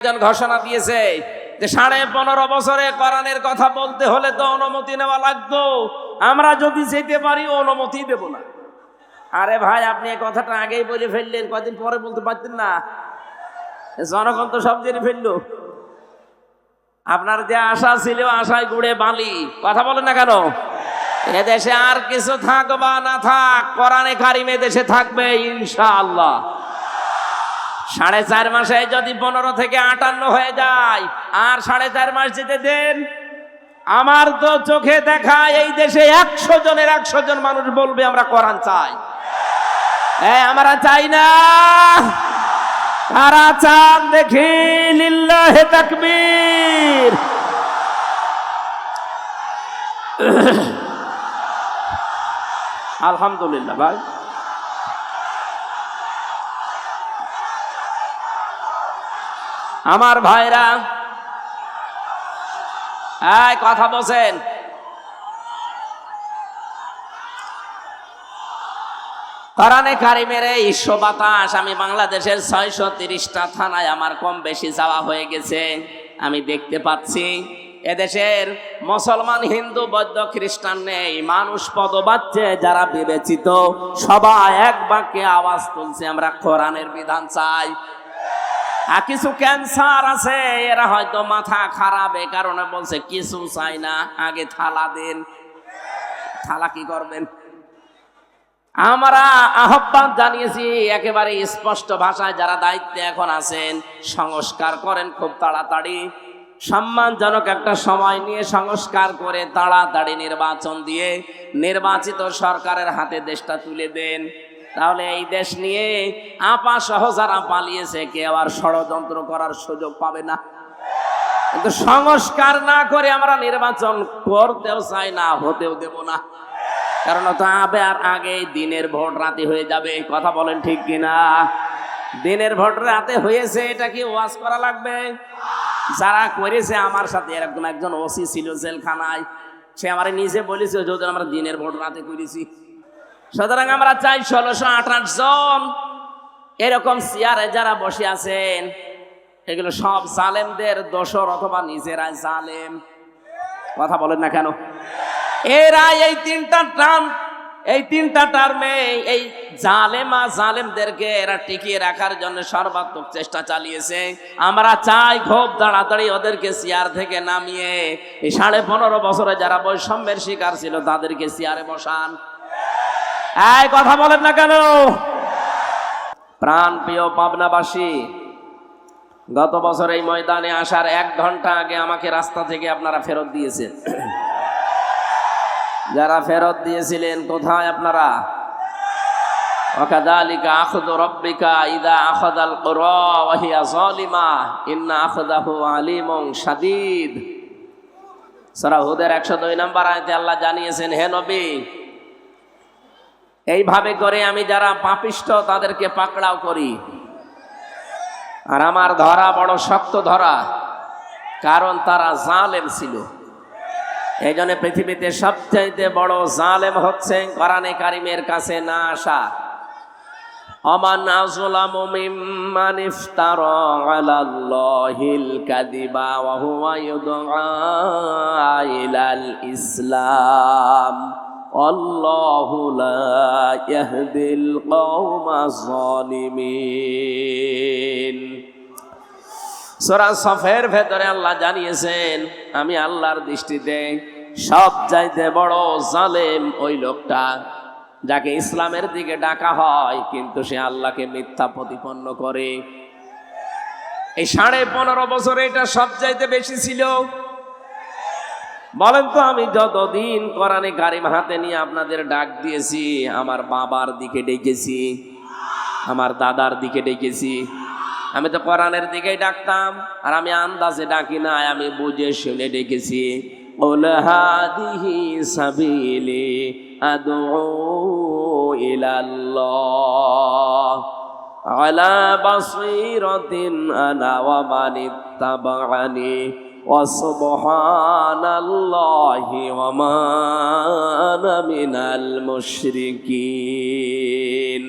ঘোষণা দিয়েছে যে 15.5 বছরে কোরআনের কথা বলতে হলে তো অনুমতি নেওয়া লাগতো। আমরা যদি যেতে পারি অনুমতি দেব না। আরে ভাই, আপনি এই কথাটা আগেই বলে ফেললেন, কদিন পরে বলতে পারতেন না? জনগণ তো সব জেনে ফেললো। আপনার যে আশা ছিল, আশায় গুড়ে বালি। কথা বলেন না কেন? এদেশে আর কিছু থাক বা না থাক, কোরআনে কারিম দেশে থাকবে ইনশাআল্লাহ। 4.5 মাসে যদি 15 থেকে 58 হয়ে যায়, আর 4.5 মাস যেতে দেন। আমার তো চোখে দেখা এই দেশে 100 জনের 100 জন মানুষ বলবে আমরা কোরআন চাই। আমরা চাই না। কারা চান দেখি? লিল্লাহে তাকবীর। আলহামদুলিল্লাহ ভাই। আমার ভাইরা, এই কথা বলছেন। কোরআনে কারিমের এই বাতাস আমি বাংলাদেশের 630টা থানায় আমার কম বেশি যাওয়া হয়ে গেছে। আমি দেখতে পাচ্ছি এদেশের মুসলমান, হিন্দু, বৌদ্ধ, খ্রিস্টান নেই, মানুষ পদবাচ্চে যারা বিবেচিত সবাই এক বাক্যে আওয়াজ তুলছে আমরা কোরআনের বিধান চাই। আর কিছু ক্যান্সার আছে, এরা হয়তো মাথা খারাপ, এ কারণে বলছে কিছু চাই না, আগে থালা দেন। থালা কি করবেন? আমরা আহ্বান জানিয়েছি একেবারে স্পষ্ট ভাষায়, যারা দায়িত্বে এখন আছেন সংস্কার করেন খুব তাড়াতাড়ি, সম্মানজনক একটা সময় নিয়ে সংস্কার করে তাড়াতাড়ি নির্বাচন দিয়ে নির্বাচিত সরকারের হাতে দেশটা তুলে দেন। তাহলে এই দেশ নিয়ে আপা সহ যারা পালিয়েছে কেউ আর ষড়যন্ত্র করার সুযোগ পাবে না। কিন্তু সংস্কার না করে আমরা নির্বাচন করতেও চাই না, হতেও দেব না। কারণ তো আর আগে দিনের ভোট রাতে হয়ে যাবে। কথা বলেন ঠিক কিনা? দিনের ভোট রাতে হয়েছে, এটা কি ওয়াজ করা লাগবে? যারা করেছে আমার সাথে, এরকম একজন ওসি ছিল জেলখানায়, সে আমার নিজে বলেছে যদি আমরা দিনের ভোট রাতে করেছি। সুতরাং আমরা চাই 1628 জন এরকম চেয়ারে যারা বসে আছেন, এগুলো সব জালেমদের দোসর অথবা নিজেরাই জালেম। কথা বলেন না কেন? এরা এই তিনটা টার্মে এই জালেমদেরকে এরা টিকিয়ে রাখার জন্য সর্বাত্মক চেষ্টা চালিয়েছে। আমরা চাই খুব তাড়াতাড়ি ওদেরকে চেয়ার থেকে নামিয়ে এই 15.5 বছরে যারা বৈষম্যের শিকার ছিল তাদেরকে চেয়ারে বসান। এই কথা বলেন না কেন? প্রাণ প্রিয় পাবনাবাসী, গত বছর এই ময়দানে আসার 1 ঘন্টা আগে আমাকে রাস্তা থেকে আপনারা ফেরত দিয়েছেন। যারা ফেরত দিয়েছিলেন কোথায় আপনারা? ওয়াকাযালিকা আখযু রাব্বিকা ইযা আখাযাল কুরা ওয়া হিয়া যালিমা ইন্না আখযাহু আলীমুন শাদীদ। সূরা হুদের 102 নম্বর আয়াতে আল্লাহ জানিয়েছেন, হে নবী, এইভাবে করে আমি যারা পাপিষ্ঠ তাদেরকে পাকড়াও করি। আর আমার ধরা বড় শক্ত ধরা, কারণ তারা জালেম ছিল। এই জন্য পৃথিবীতে সবচাইতে বড় জালেম হচ্ছে কোরআনে কারিমের কাছে না আসা। আমান আযলামু মিম্মান ইফতারা আলাল্লাহিল কাযিবা ওয়া হুয়া ইউদআ ইলাল ইসলাম আল্লাহু লা ইয়াহদিল কওমাজ জালিমিন। সূরা সফের ভেতরে আল্লাহ জানিয়েছেন, আমি আল্লাহর দৃষ্টিতে সব চাইতে বড় জালেম ওই লোকটা যাকে ইসলামের দিকে ডাকা হয় কিন্তু সে আল্লাহকে মিথ্যা প্রতিপন্ন করে। এই 15.5 বছরে এটা সব চাইতে বেশি ছিল। বলেন তো, আমি যতদিন কোরআনে কারিম হাতে নিয়ে আপনাদের ডাক দিয়েছি, আমার বাবার দিকে ডেকেছি, আমার দাদার দিকে ডেকেছি। আমি তো কোরআনের দিকেই ডাকতাম, আর আমি আন্দাজে ডাকি না, আমি বুঝে শুনে ডেকেছি। কুল হাদিহি সাবিলি আদউ ইলাল্লাহ আলা বাসীরাতিন আনা ওয়া মান ইত্তাবা'আনি ওয়া সুবহানাল্লাহি ওয়া মা আনা মিনাল মুশরিকিন।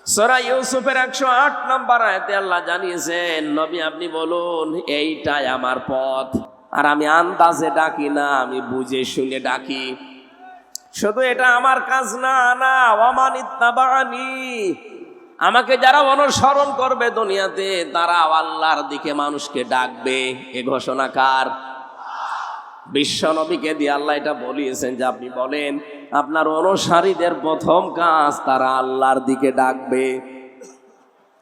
সূরা ইউসুফের 108 নম্বর আয়াতে আল্লাহ জানিয়েছেন, নবী আপনি বলুন এইটাই আমার পথ। আর আমি আন্দাজে ডাকি না, আমি বুঝে শুনে ডাকি। শুধু এটা আমার কাজ না, না ওয়ামান ইত্তাবানি, আমাকে যারা অনুসরণ করবে দুনিয়াতে তারা আল্লাহর দিকে মানুষকে ডাকবে। এ ঘোষণা কার? বিশ্ব নবীকে দিয়ে আল্লাহ এটা বলিয়েছেন যে আপনি বলেন আপনার অনুসারীদের প্রথম কাজ তারা আল্লাহর দিকে ডাকবে।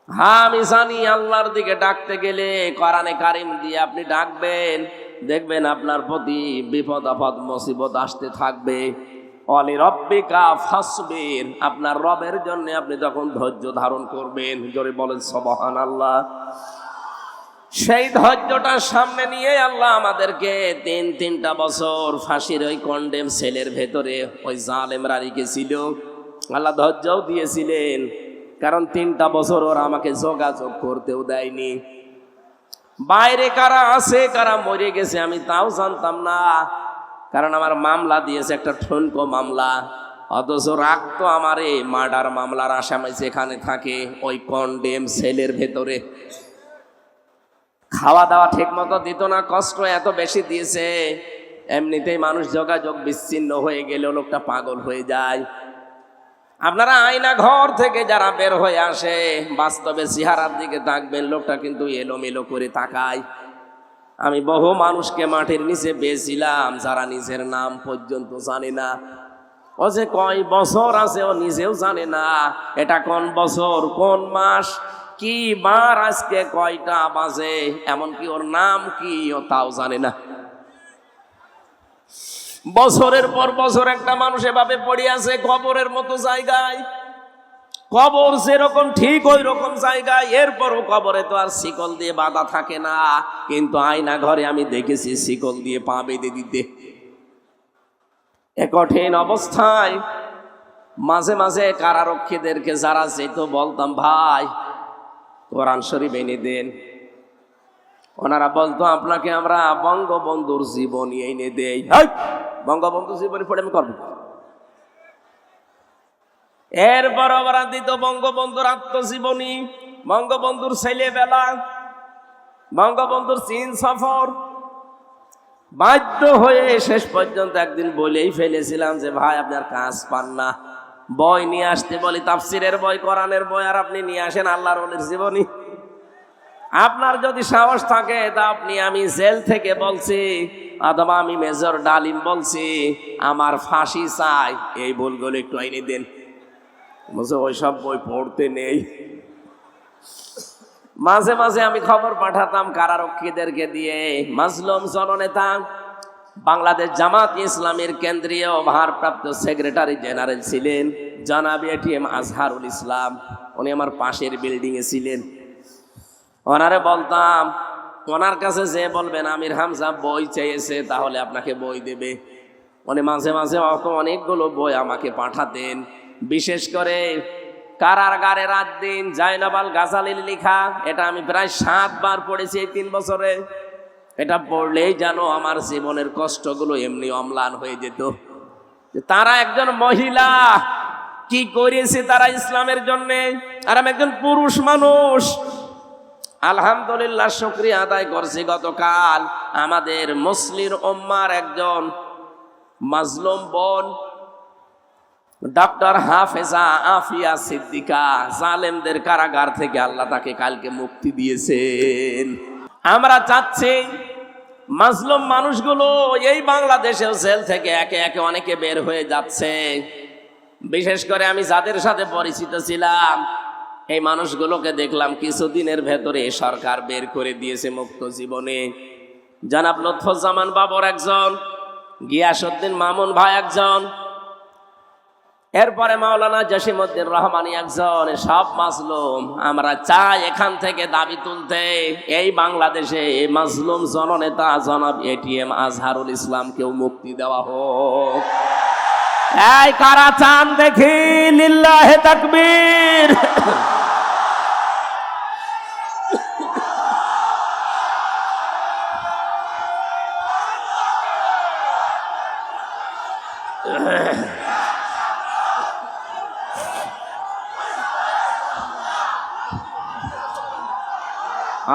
হ্যাঁ আমি জানি আল্লাহর দিকে ডাকতে গেলে কোরআনে কারিম দিয়ে আপনি ডাকবেন, দেখবেন আপনার প্রতি বিপদ আপদ মুসিবত আসতে থাকবে। অলি রব্বিকা ফাসবির, আপনার রবের জন্য আপনি যখন ধৈর্য ধারণ করবেন, জোরে বলেন সুবহানাল্লাহ, সেই ধৈর্যটার সামনে নিয়ে আল্লাহ আমাদেরকে তিনটা বছর ফাঁসির ওই কন্ডেম সেলের ভেতরে ওই জালেমরা রেখেছিল। আল্লাহ ধৈর্যও দিয়েছিলেন, কারণ 3টা বছর ওরা আমাকে যোগাযোগ করতেও দেয়নি। বাইরে কারা আছে কারা মরে গেছে আমি তাও জানতাম না, কারণ আমার মামলা দিয়েছে একটা ঠনকো মামলা, অথচ রাখতো আমারে মার্ডার মামলার আসামি যেখানে থাকে ওই কন্ডেম সেলের ভেতরে। খাওয়া দাওয়া ঠিক মতো দিত না, কষ্ট এত বেশি দিয়েছে, এমনিতেই মানুষ যোগাযোগ বিচ্ছিন্ন হয়ে গেলে লোকটা পাগল হয়ে যায়। আপনারা আয়না ঘর থেকে যারা বের হয়ে আসে বাস্তবে চেহারার দিকে তাকবেন, লোকটা কিন্তু এলোমেলো করে তাকায়। আমি বহু মানুষকে মাটির নিচে বেয়েছিলাম যারা নিজের নাম পর্যন্ত জানে না। ও যে কয় বছর আছে ও নিজেও জানে না, এটা কোন বছর কোন মাস কি বার আজকে কয়টা বাজে, এমনকি ওর নাম কি ও তাও জানে না। বছরের পর বছর একটা মানুষ এভাবে পড়ে আছে কবরের মতো জায়গায়। কবর যেরকম ঠিক ওই রকম জায়গায়, এরপরও কবরে তো আর শিকল দিয়ে বাঁধা থাকে না, কিন্তু আয়না ঘরে আমি দেখেছি শিকল দিয়ে পা বেঁধে দিতে। এ কঠিন অবস্থায় মাঝে মাঝে কারারক্ষীদেরকে যারা যেত বলতাম ভাই কোরআন শরীফ এনে দেন, ওনারা বলতো আপনাকে আমরা বঙ্গবন্ধুর জীবনী এনে দেই। বঙ্গবন্ধুর জীবনী পড়ে আমি করবো। এরপর ওরা দিত বঙ্গবন্ধুর আত্মজীবনী, বঙ্গবন্ধুর ছেলেবেলা, বঙ্গবন্ধুর চীন সফর। বাধ্য হয়ে শেষ পর্যন্ত একদিন বলেই ফেলেছিলাম যে ভাই আপনার কাজ পান না, বই নিয়ে আসতে বলি, তাফসিরের বই কোরআনের বই, আর আপনি নিয়ে আসেন আল্লাহর ওলির জীবনী। আপনার যদি সাহস থাকে তা আপনি, আমি জেল থেকে বলছি অথবা আমি মেজর ডালিম বলছি আমার ফাঁসি চাই, এই বইগুলো একটু আইনে দেন। বলছে ওইসব বই পড়তে নেই। মাঝে মাঝে আমি খবর পাঠাতাম কারারক্ষীদেরকে দিয়ে। মাজলুম জননেতা বাংলাদেশ জামাত ইসলামের কেন্দ্রীয় ভারপ্রাপ্ত সেক্রেটারি জেনারেল ছিলেন জনাব এটিএম আজহারুল ইসলাম, উনি আমার পাশের বিল্ডিং এ ছিলেন। ওনারে বলতাম ওনার কাছে যে বলবেন আমির হামজা বই চেয়েছে তাহলে আপনাকে বই দেবে। উনি মাঝে মাঝে অনেকগুলো বই আমাকে পাঠাতেন। বিশেষ করে কারাগারে রাত দিন জাইনাবাল গাজালির লেখা, এটা আমি প্রায় 7 বার পড়েছি এই 3 বছরে। এটা পড়লেই যেন আমার জীবনের কষ্টগুলো এমনি অম্লান হয়ে যেত। তারা একজন মহিলা কি করেছে তারা ইসলামের জন্য, আর আমি একজন পুরুষ মানুষ। আলহামদুলিল্লাহ শুকরিয়া আদায় করছি, গতকাল আমাদের মুসলিম উম্মার একজন মাজলুম বোন ডক্টর হাফেজা আফিয়া সিদ্দিকা জালেমদের কারাগার থেকে আল্লাহ তাকে কালকে মুক্তি দিয়েছেন। আমরা চাচ্ছি মাজলুম মানুষগুলো এই বাংলাদেশের জেল থেকে একে একে অনেকে বের হয়ে যাচ্ছে। বিশেষ করে আমি যাদের সাথে পরিচিত ছিলাম এই মানুষগুলোকে দেখলাম কিছুদিনের ভেতরে সরকার বের করে দিয়েছে মুক্ত জীবনে। জনাব লুৎফুজ্জামান বাবর একজন, গিয়াসউদ্দিন মামুন ভাই একজন, এরপরে মাওলানা জসিমউদ্দিন রহমানী একজন। সব মাজলুম। আমরা চাই এখান থেকে দাবি তুলতে এই বাংলাদেশে মাজলুম জননেতা জনাব এটিএম আজহারুল ইসলামকেও মুক্তি দেওয়া হোক। এই কারা চান দেখি, লিল্লাহে তাকবীর।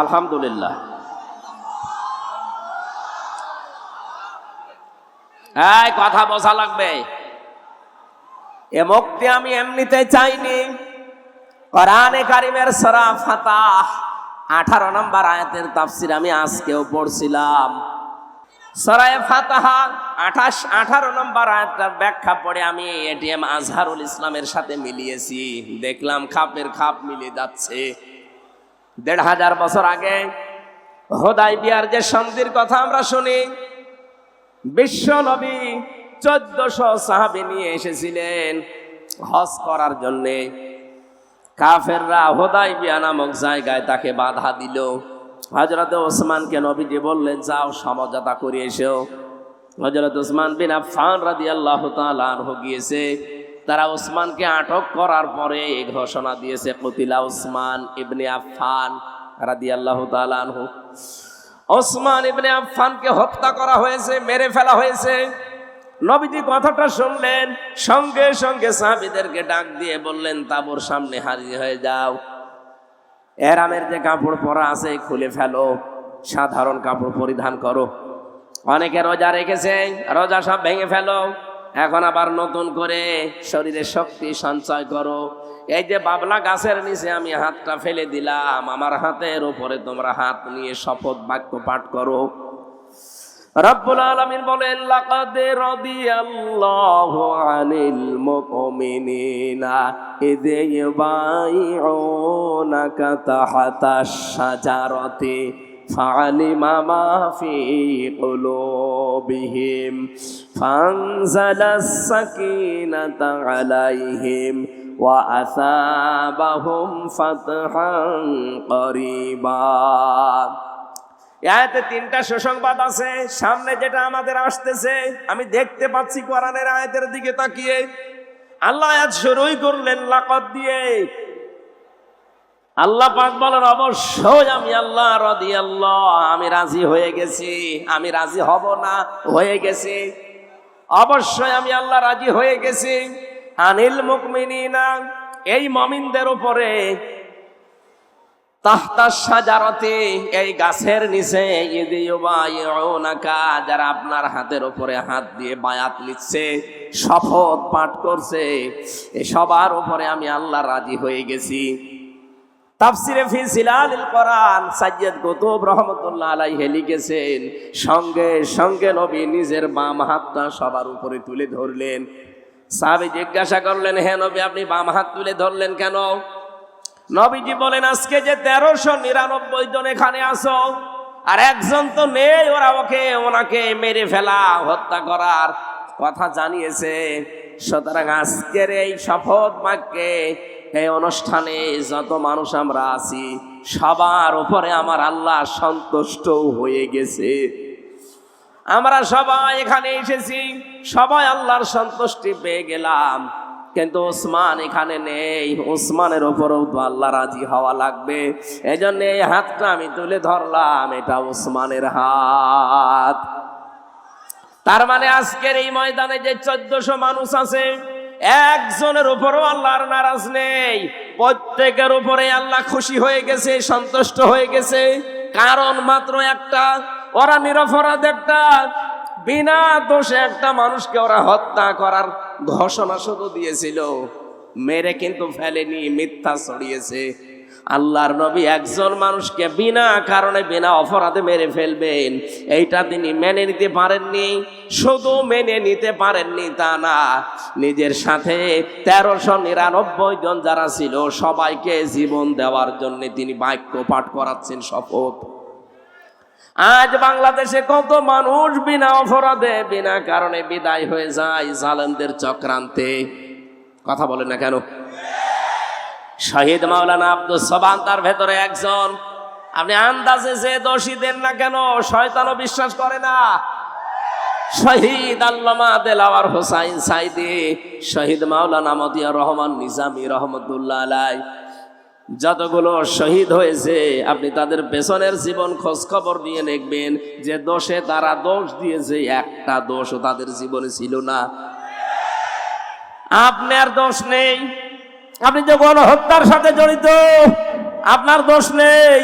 আলহামদুলিল্লাহ। এই কথা বোঝা লাগবে, এ মুক্তি আমি এমনিতে চাইনি। কোরআনে কারিমের সূরা ফাতাহ 18 নম্বর আয়াতের তাফসীর আমি আজকেও পড়ছিলাম। সূরা ফাতাহ 18 নম্বর আয়াতটার ব্যাখ্যা পড়ে আমি এটিএম আজহারুল ইসলামের সাথে মিলিয়েছি, দেখলাম খাপের খাপ মিলে যাচ্ছে। 1500 বছর আগে হুদায়বিয়ার যে সন্ধির কথা আমরা শুনি, বিশ্ব নবী 1400 সাহাবী নিয়ে এসেছিলেন হজ করার জন্যে। কাফেররা হুদায়বিয়া নামক জায়গায় তাকে বাধা দিল। হযরত ওসমানকে নবীজি বললেন, যাও সমঝোতা করে এসো। হযরত ওসমান বিন আফফান রাদিয়াল্লাহু তাআলা আনহু গিয়েছে। তারা ওসমানকে আটক করার পরে ঘোষণা দিয়েছে, কুতিলা ওসমান ইবনে আফফান রাদিয়াল্লাহু তাআলা আনহু। ওসমান ইবনে আফফানকে হত্যা করা হয়েছে, মেরে ফেলা হয়েছে। নবীজি কথাটা শুনলেন, সঙ্গে সঙ্গে সাহাবীদেরকে ডাক দিয়ে বললেন, তাঁবুর সামনে হাজির হয়ে যাও। এহরামের যে কাপড় পরা আছে খুলে ফেলো, সাধারণ কাপড় পরিধান করো। অনেকে রোজা রেখেছে, রোজা সব ভেঙে ফেলো। এখন আবার নতুন করে শরীরে শক্তি সঞ্চয় করো। এই যে বাবলা গাছের নিচে আমি হাতটা ফেলে দিলাম, আমার হাতের উপরে তোমরা হাত নিয়ে শপথ বাক্য পাঠ করো। রব্বুল আলামিন বলেন, লাকাদ রাদিয়াল্লাহু আনিল মুমিনিনা ইয ইউবাইউনাকা তাহতাশ শাজারাতি ফাআলিমা মা ফি কুলুবিহিম ফানজালাস সাকিনাতা আলাইহিম ওয়া আসাবাহুম ফাতহান করিবা। আয়াতে 3টা সুসংবাদ আছে। সামনে যেটা আমাদের আসতেছে, আমি দেখতে পাচ্ছি কোরআনের আয়াতের দিকে তাকিয়ে। আল্লাহ আয়াত শুরুই করলেন লাকাদ দিয়ে। আল্লাহ পাক বলেন, অবশ্যই আমি আল্লাহ রাদিয়াল্লাহ, আমি রাজি হয়ে গেছি। আমি রাজি হব না, হয়ে গেছি। অবশ্যই আমি আল্লাহ রাজি হয়ে গেছি। আনিল মুমিনিনা, এই মুমিনদের উপরে, তাহতাশ শাজারাতে, এই গাছের নিচে, ইয ইউবাইউনাকা, যারা আপনার হাতের উপরে হাত দিয়ে বায়াত নিচ্ছে, শপথ পাঠ করছে, এই সবার উপরে আমি আল্লাহ রাজি হয়ে গেছি। তাফসিরে ফি জিলালিল কোরআন সাইয়্যিদ কুতুব রাহমাতুল্লাহ আলাইহি লিখেছেন, সঙ্গে সঙ্গে নবী নিজের বাম হাতটা সবার উপরে তুলে ধরলেন। সাহাবী জিজ্ঞাসা করলেন, হে নবী, আপনি বাম হাত তুলে ধরলেন কেন? নবীজি বলেন, আজকে যে 1399 জন এখানে আছো, আর একজন তো নেই, ওনাকে মেরে ফেলা, হত্যা করার কথা জানিয়েছে। সুতরাং আজকের এই শপথ বাক্যে, এই অনুষ্ঠানে যত মানুষ আমরা আছি, সবার উপরে আমার আল্লাহ সন্তুষ্ট হয়ে গেছে। আমরা সবাই এখানে এসেছি, সবাই আল্লাহর সন্তুষ্টি পেয়ে গেলাম। কিন্তু ওসমান এখানে নেই, ওসমানের উপরেও তো আল্লাহ রাজি হওয়া লাগবে। এজন্য এই হাতটা আমি তুলে ধরলাম, এটা ওসমানের হাত। তার মানে আজকের এই ময়দানে যে 1400 মানুষ আছে, একজনের উপরও আল্লাহর নারাজ নেই। প্রত্যেকের উপরে আল্লাহ খুশি হয়ে গেছে, সন্তুষ্ট হয়ে গেছে। কারণ মাত্র একটা, ওরা নিরপরাধ, একটা বিনা দোষে একটা মানুষকে ওরা হত্যা করার ঘোষণা শুধু দিয়েছিল, মেরে কিন্তু ফেলেনি, মিথ্যা ছড়িয়েছে। আল্লাহর নবী একজন মানুষকে বিনা কারণে, বিনা অপরাধে মেরে ফেলবেন, এইটা তিনি মেনে নিতে পারেননি। শুধু মেনে নিতে পারেননি তা না, নিজের সাথে 1399 জন যারা ছিল সবাইকে জীবন দেওয়ার জন্য তিনি বাক্য পাঠ করাচ্ছেন, শপথ। আজ বাংলাদেশে কত মানুষ বিনা অপরাধে, বিনা কারণে বিদায় হয়ে যায় জালেমদের চক্রান্তে। কথা বলেন না কেন? শহীদ মাওলানা আব্দুস সোবহান তার ভেতরে একজন। আপনি আন্দাজে যে দোষী দেন না কেন, শয়তানও বিশ্বাস করে না। শহীদ আল্লামা দেলাওয়ার হোসাইন সাইদি, শহীদ মাওলানা মতিয়ার রহমান নিজামী রহমতুল্লাহ আলাইহি, যতগুলো শহীদ হয়েছে আপনি তাদের পেছনের জীবন খোঁজ খবর নিয়ে দেখবেন, যে দোষে তারা দোষ দিয়েছে, একটা দোষও তাদের জীবনে ছিল না। আপনার দোষ নেই, আপনি যে গণহত্যার সাথে জড়িত, আপনার দোষ নেই।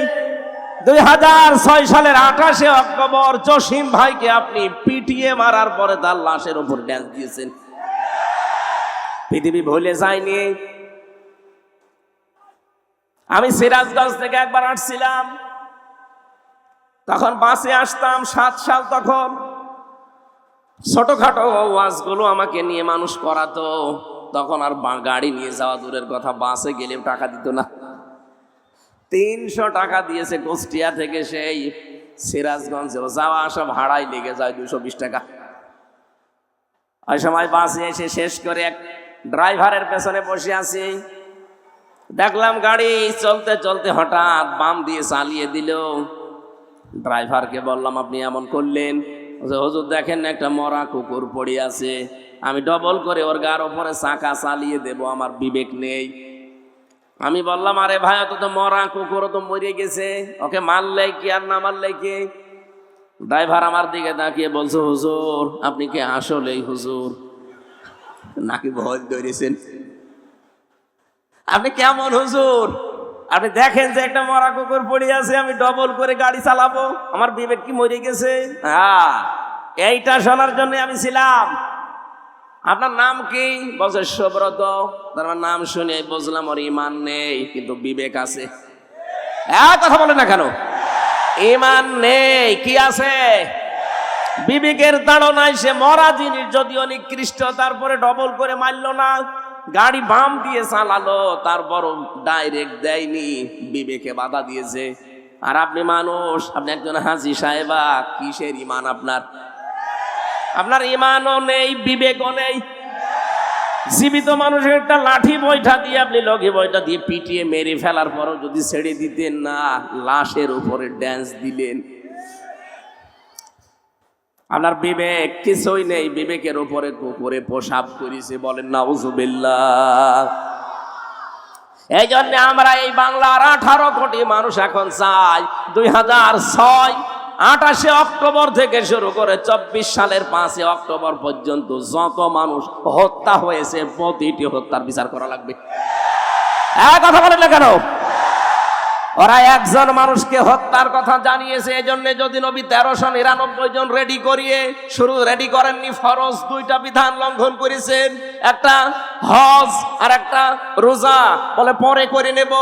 2006 সালের 28 অক্টোবর জসিম ভাইকে আপনি পিটিয়ে মারার পরে তার লাশের উপর ড্যান্স দিয়েছেন। পৃথিবী ভুলে যায়নি। আমি সিরাজগঞ্জ থেকে একবার আসছিলাম, তখন বাসে আসতাম, 7 সাল। তখন ছোটখাটো ওয়াজগুলো আমাকে নিয়ে মানুষ করাতো। তখন আর গাড়ি নিয়ে যাওয়া দূরের কথা, বাসে গেলেও টাকা দিত না। 300 টাকা দিয়েছে কুষ্টিয়া থেকে সেই সিরাজগঞ্জে, যাওয়া আসা ভাড়াই লেগে যায় 220 টাকা। ওই সময় বাসে এসে শেষ করে এক ড্রাইভারের পেছনে বসে আছি, দেখলাম গাড়ি চলতে চলতে হঠাৎ বাম দিয়ে চালিয়ে দিল। ড্রাইভারকে বললাম, আপনি এমন করলেন? হুজুর দেখেন না একটা মরা কুকুর পড়ে আছে, আমি ডবল করে ওর গার ওপরে চাকা চালিয়ে দেব, আমার বিবেক নেই। আমি বললাম, আরে ভাই অত তো মরা কুকুর, তো মরে গেছে, ওকে মারলে কি আর না মারলে কি? ড্রাইভার আমার দিকে তাকিয়ে বলছে, হুজুর আপনি কি আসলেই হুজুর নাকি ভয় ধরেছেন? আপনি কেমন হুজুর? আপনি দেখেন যে একটা মরা কুকুর পড়ে আছে, আমি ডবল করে গাড়ি চালাবো, আমার বিবেক কি মরে গেছে? হ্যাঁ, এইটা শোনার জন্য আমি ছিলাম। আপনার নাম কি? বলছে সুব্রত। তার নাম শুনে বুঝলাম ওর ইমান নেই, কিন্তু বিবেক আছে। কথা বলে না কেন? ইমান নেই, কি আছে? বিবেকের তাড়নায় সে মরা জিনিস যদিও নিকৃষ্ট, তারপরে ডবল করে মারলো না, গাড়ি বাম দিয়ে চালালো, তারপরও ডাইরেক্ট দেয়নি, বিবেকে বাধা দিয়েছে। আর আপনি মানুষ, আপনি একজন হাজী সাহেবা, কিসের ইমান আপনার? আপনার ইমানও নেই, বিবেকও নেই। জীবিত মানুষের একটা লাঠি বৈঠা দিয়ে আপনি লগি বৈঠা দিয়ে পিটিয়ে মেরে ফেলার পরও যদি ছেড়ে দিতেন না, লাশের উপরে ড্যান্স দিলেন। আপনার বিবেক কিছুই নেই, বিবেকের উপরে কুকুরে প্রসাব করেছে, বলেন নাউজুবিল্লাহ। এই জন্য আমরা এই বাংলার 18 কোটি মানুষ এখন চাই 2006 28 অক্টোবর থেকে শুরু করে 24 সালের 5 অক্টোবর পর্যন্ত যত মানুষ হত্যা হয়েছে প্রতিটি হত্যার বিচার করা লাগবে। কথা বলেন না কেন? ওরা একজন মানুষকে হত্যার কথা জানিয়েছে, এই জন্য যদি নবী 1399 জন রেডি করিয়ে শুরু রেডি করেননি, ফরজ 2টা বিধান লঙ্ঘন করেছেন, একটা হজ আর একটা রোজা, বলে পরে করে নেব,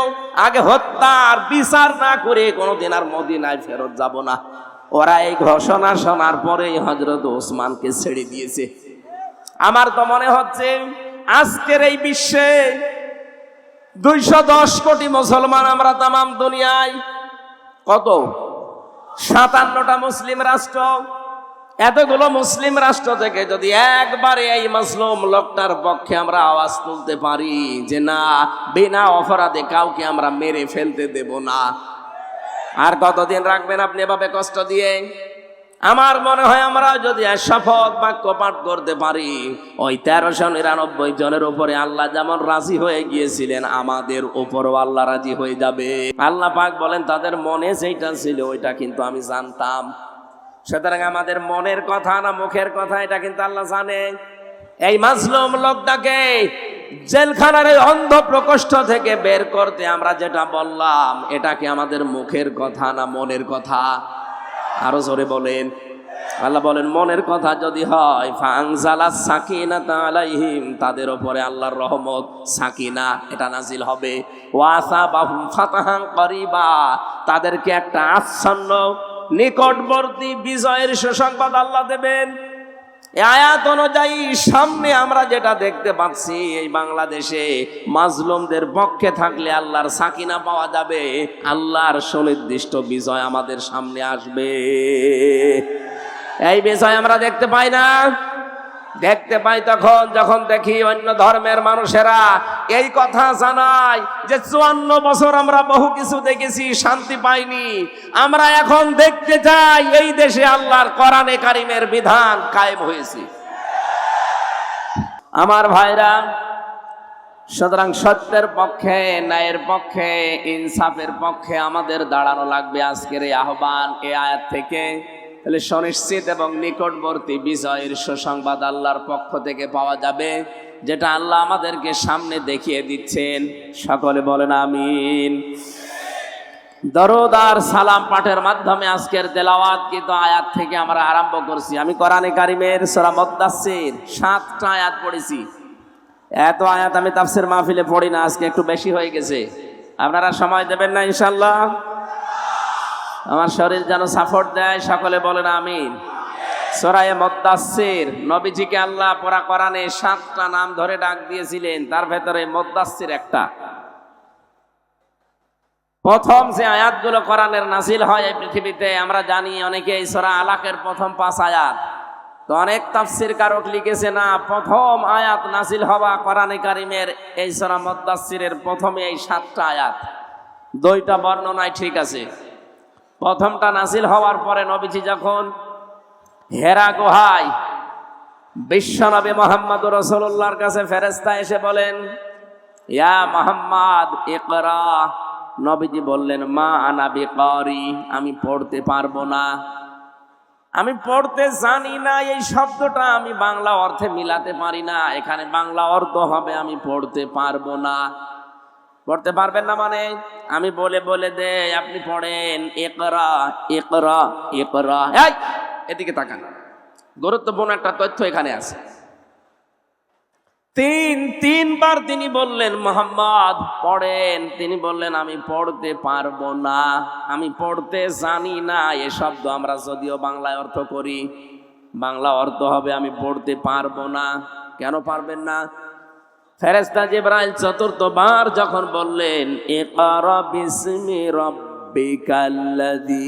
আগে হত্যার বিচার না করে কোনোদিন আর মদিনায় ফেরত যাব না। ওরা এই ঘোষণা শোনার পরেই হযরত ওসমানকে ছেড়ে দিয়েছে। আমার তো মনে হচ্ছে আজকের এই বিশ্বে 210 কোটি মুসলমান আমরা, তামাম দুনিয়ায় কত 57টা মুসলিম রাষ্ট্র। এতগুলো মুসলিম রাষ্ট্র থেকে যদি একবারে এই মাসলুম লোকটার পক্ষে আমরা আওয়াজ তুলতে পারি যে না, বিনা অপরাধে কাউকে আমরা মেরে ফেলতে দেব না, আর কতদিন রাখবেন আপনি এভাবে কষ্ট দিয়ে? আমার মনে হয় আমরা যদি শপথ বাক্য পাঠ করতে পারি, ওই 1399 জনের উপরে আল্লাহ যেমন রাজি হয়ে গিয়েছিলেন, আমাদের উপরও আল্লাহ রাজি হয়ে যাবে। আল্লাহ পাক বলেন, তাদের মনে যেটা ছিল ওইটা কিন্তু আমি জানতাম। সুতরাং আমাদের মনের কথা না মুখের কথা, এটা কিন্তু আল্লাহ জানে। এই মাজলুম লোকটাকে জেলখানার এই অন্ধ প্রকোষ্ঠ থেকে বের করতে আমরা যেটা বললাম, এটা কি আমাদের মুখের কথা না মনের কথা? আরো জোরে বলেন। আল্লাহ বলেন, মনের কথা যদি হয়, ফাআনজালাস সাকিনাতা আলাইহিম, তাদের উপরে আল্লাহর রহমত সাকিনা এটা নাজিল হবে। ওয়াসাবাহুম ফাতাহান করিবা, তাদেরকে একটা আচ্ছন্ন নিকটবর্তী বিজয়ের সুসংবাদ আল্লাহ দেবেন। এই আয়াত অনুযায়ী সামনে আমরা যেটা দেখতে পাচ্ছি, এই বাংলাদেশে মাজলুমদের পক্ষে থাকলে আল্লাহর সাকিনা পাওয়া যাবে, আল্লাহর সুনির্দিষ্ট বিজয় আমাদের সামনে আসবে। এই বিজয় আমরা দেখতে পাই না? দেখতে পাই তখন যখন দেখি অন্য ধর্মের মানুষেরা এই কথা জানায় যে 54 বছর আমরা বহু কিছু দেখেছি, শান্তি পাইনি, আমরা এখন দেখতে চাই এই দেশে আল্লাহর কোরআনে কারিমের বিধান কায়েম হয়েছে। আমার ভাইরা, সুতরাং সত্যের পক্ষে, ন্যায়ের পক্ষে, ইনসাফের পক্ষে আমাদের দাঁড়ানো লাগবে। আজকের এই আহ্বান এই আয়াত থেকে তাহলে সুনিশ্চিত এবং নিকটবর্তী বিজয়ের সুসংবাদ আল্লাহর পক্ষ থেকে পাওয়া যাবে, যেটা আল্লাহ আমাদেরকে সামনে দেখিয়ে দিচ্ছেন। সকলে বলেন আমিন। দরুদ আর সালাম পাঠের মাধ্যমে আজকের তেলাওয়াত কিন্তু আয়াত থেকে আমরা আরম্ভ করছি। আমি কোরআনে কারিমের সূরা মুদ্দাসসির 7টা আয়াত পড়েছি। এত আয়াত আমি তাফসীর মাহফিলে পড়ি না, আজকে একটু বেশি হয়ে গেছে। আপনারা সময় দেবেন না ইনশাআল্লাহ? আমার শরীর যেন সাপোর্ট দেয়, সকলে বলেন আমিন। সূরা মুদ্দাসসির, নবীজিকে আল্লাহ পুরা কোরআনে 7টা নাম ধরে ডাক দিয়েছিলেন, তার ভেতরে মুদ্দাসসির একটা। প্রথম যে আয়াতগুলো কোরআনের নাজিল হয় এই পৃথিবীতে আমরা জানি, অনেকে এই সূরা আলাকের প্রথম 5 আয়াত, তো অনেক তাফসীর কারক লিখেছে না, প্রথম আয়াত নাজিল হওয়া কোরআনে কারিমের এই সূরা মুদ্দাসসিরের প্রথমে এই 7টা আয়াত। দুইটা বর্ণনায় ঠিক আছে। প্রথমটা নাজিল হওয়ার পরে নবীজি যখন হেরা গুহায় বিশ্বনবী মুহাম্মদুর রাসূলুল্লাহর কাছে ফেরেশতা এসে বলেন, ইয়া মুহাম্মদ ইকরা, নবীজি বললেন মা আনা বিকারি, আমি পড়তে পারবো না, আমি পড়তে জানি না। এই শব্দটা আমি বাংলা অর্থে মিলাতে পারি না, এখানে বাংলা অর্থ হবে আমি পড়তে পারবো না। পড়তে পারবেন না মানে আমি বলে বলে দে, আপনি পড়েন ইকরা ইকরা ইকরা। এই এদিকে তাকান, গুরুত্বপূর্ণ একটা তথ্য এখানে আছে। তিনবার তিনি বললেন মুহাম্মদ পড়েন, তিনি বললেন আমি পড়তে পারবো না, আমি পড়তে জানি না। এ শব্দ আমরা যদিও বাংলায় অর্থ করি, বাংলা অর্থ হবে আমি পড়তে পারবো না। কেন পারবেন না? ফেরেশতা জিবরাইল চতুর্থবার যখন বললেন ইকরা বিসমি রাব্বিকাল্লাযী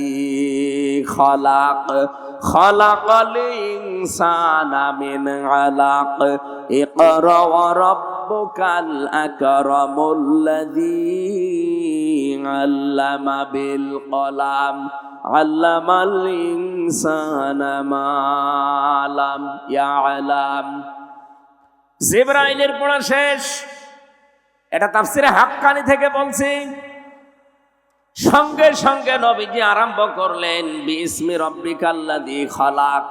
খালাক খালাকাল ইনসানা মিন আলাক ইকরা ওয়া রাব্বুকাল আকরামুল্লাযী আল্লামা বিল কলাম আল্লামাল ইনসানা মা লাম ইয়ালাম। জিবরাইলের পড়া শেষ, এটা তাফসীরে হাক্কানি থেকে বলছি। সঙ্গে সঙ্গে নবীজি আরম্ভ করলেন বিসমি রাব্বিকাল্লাযী খালাক।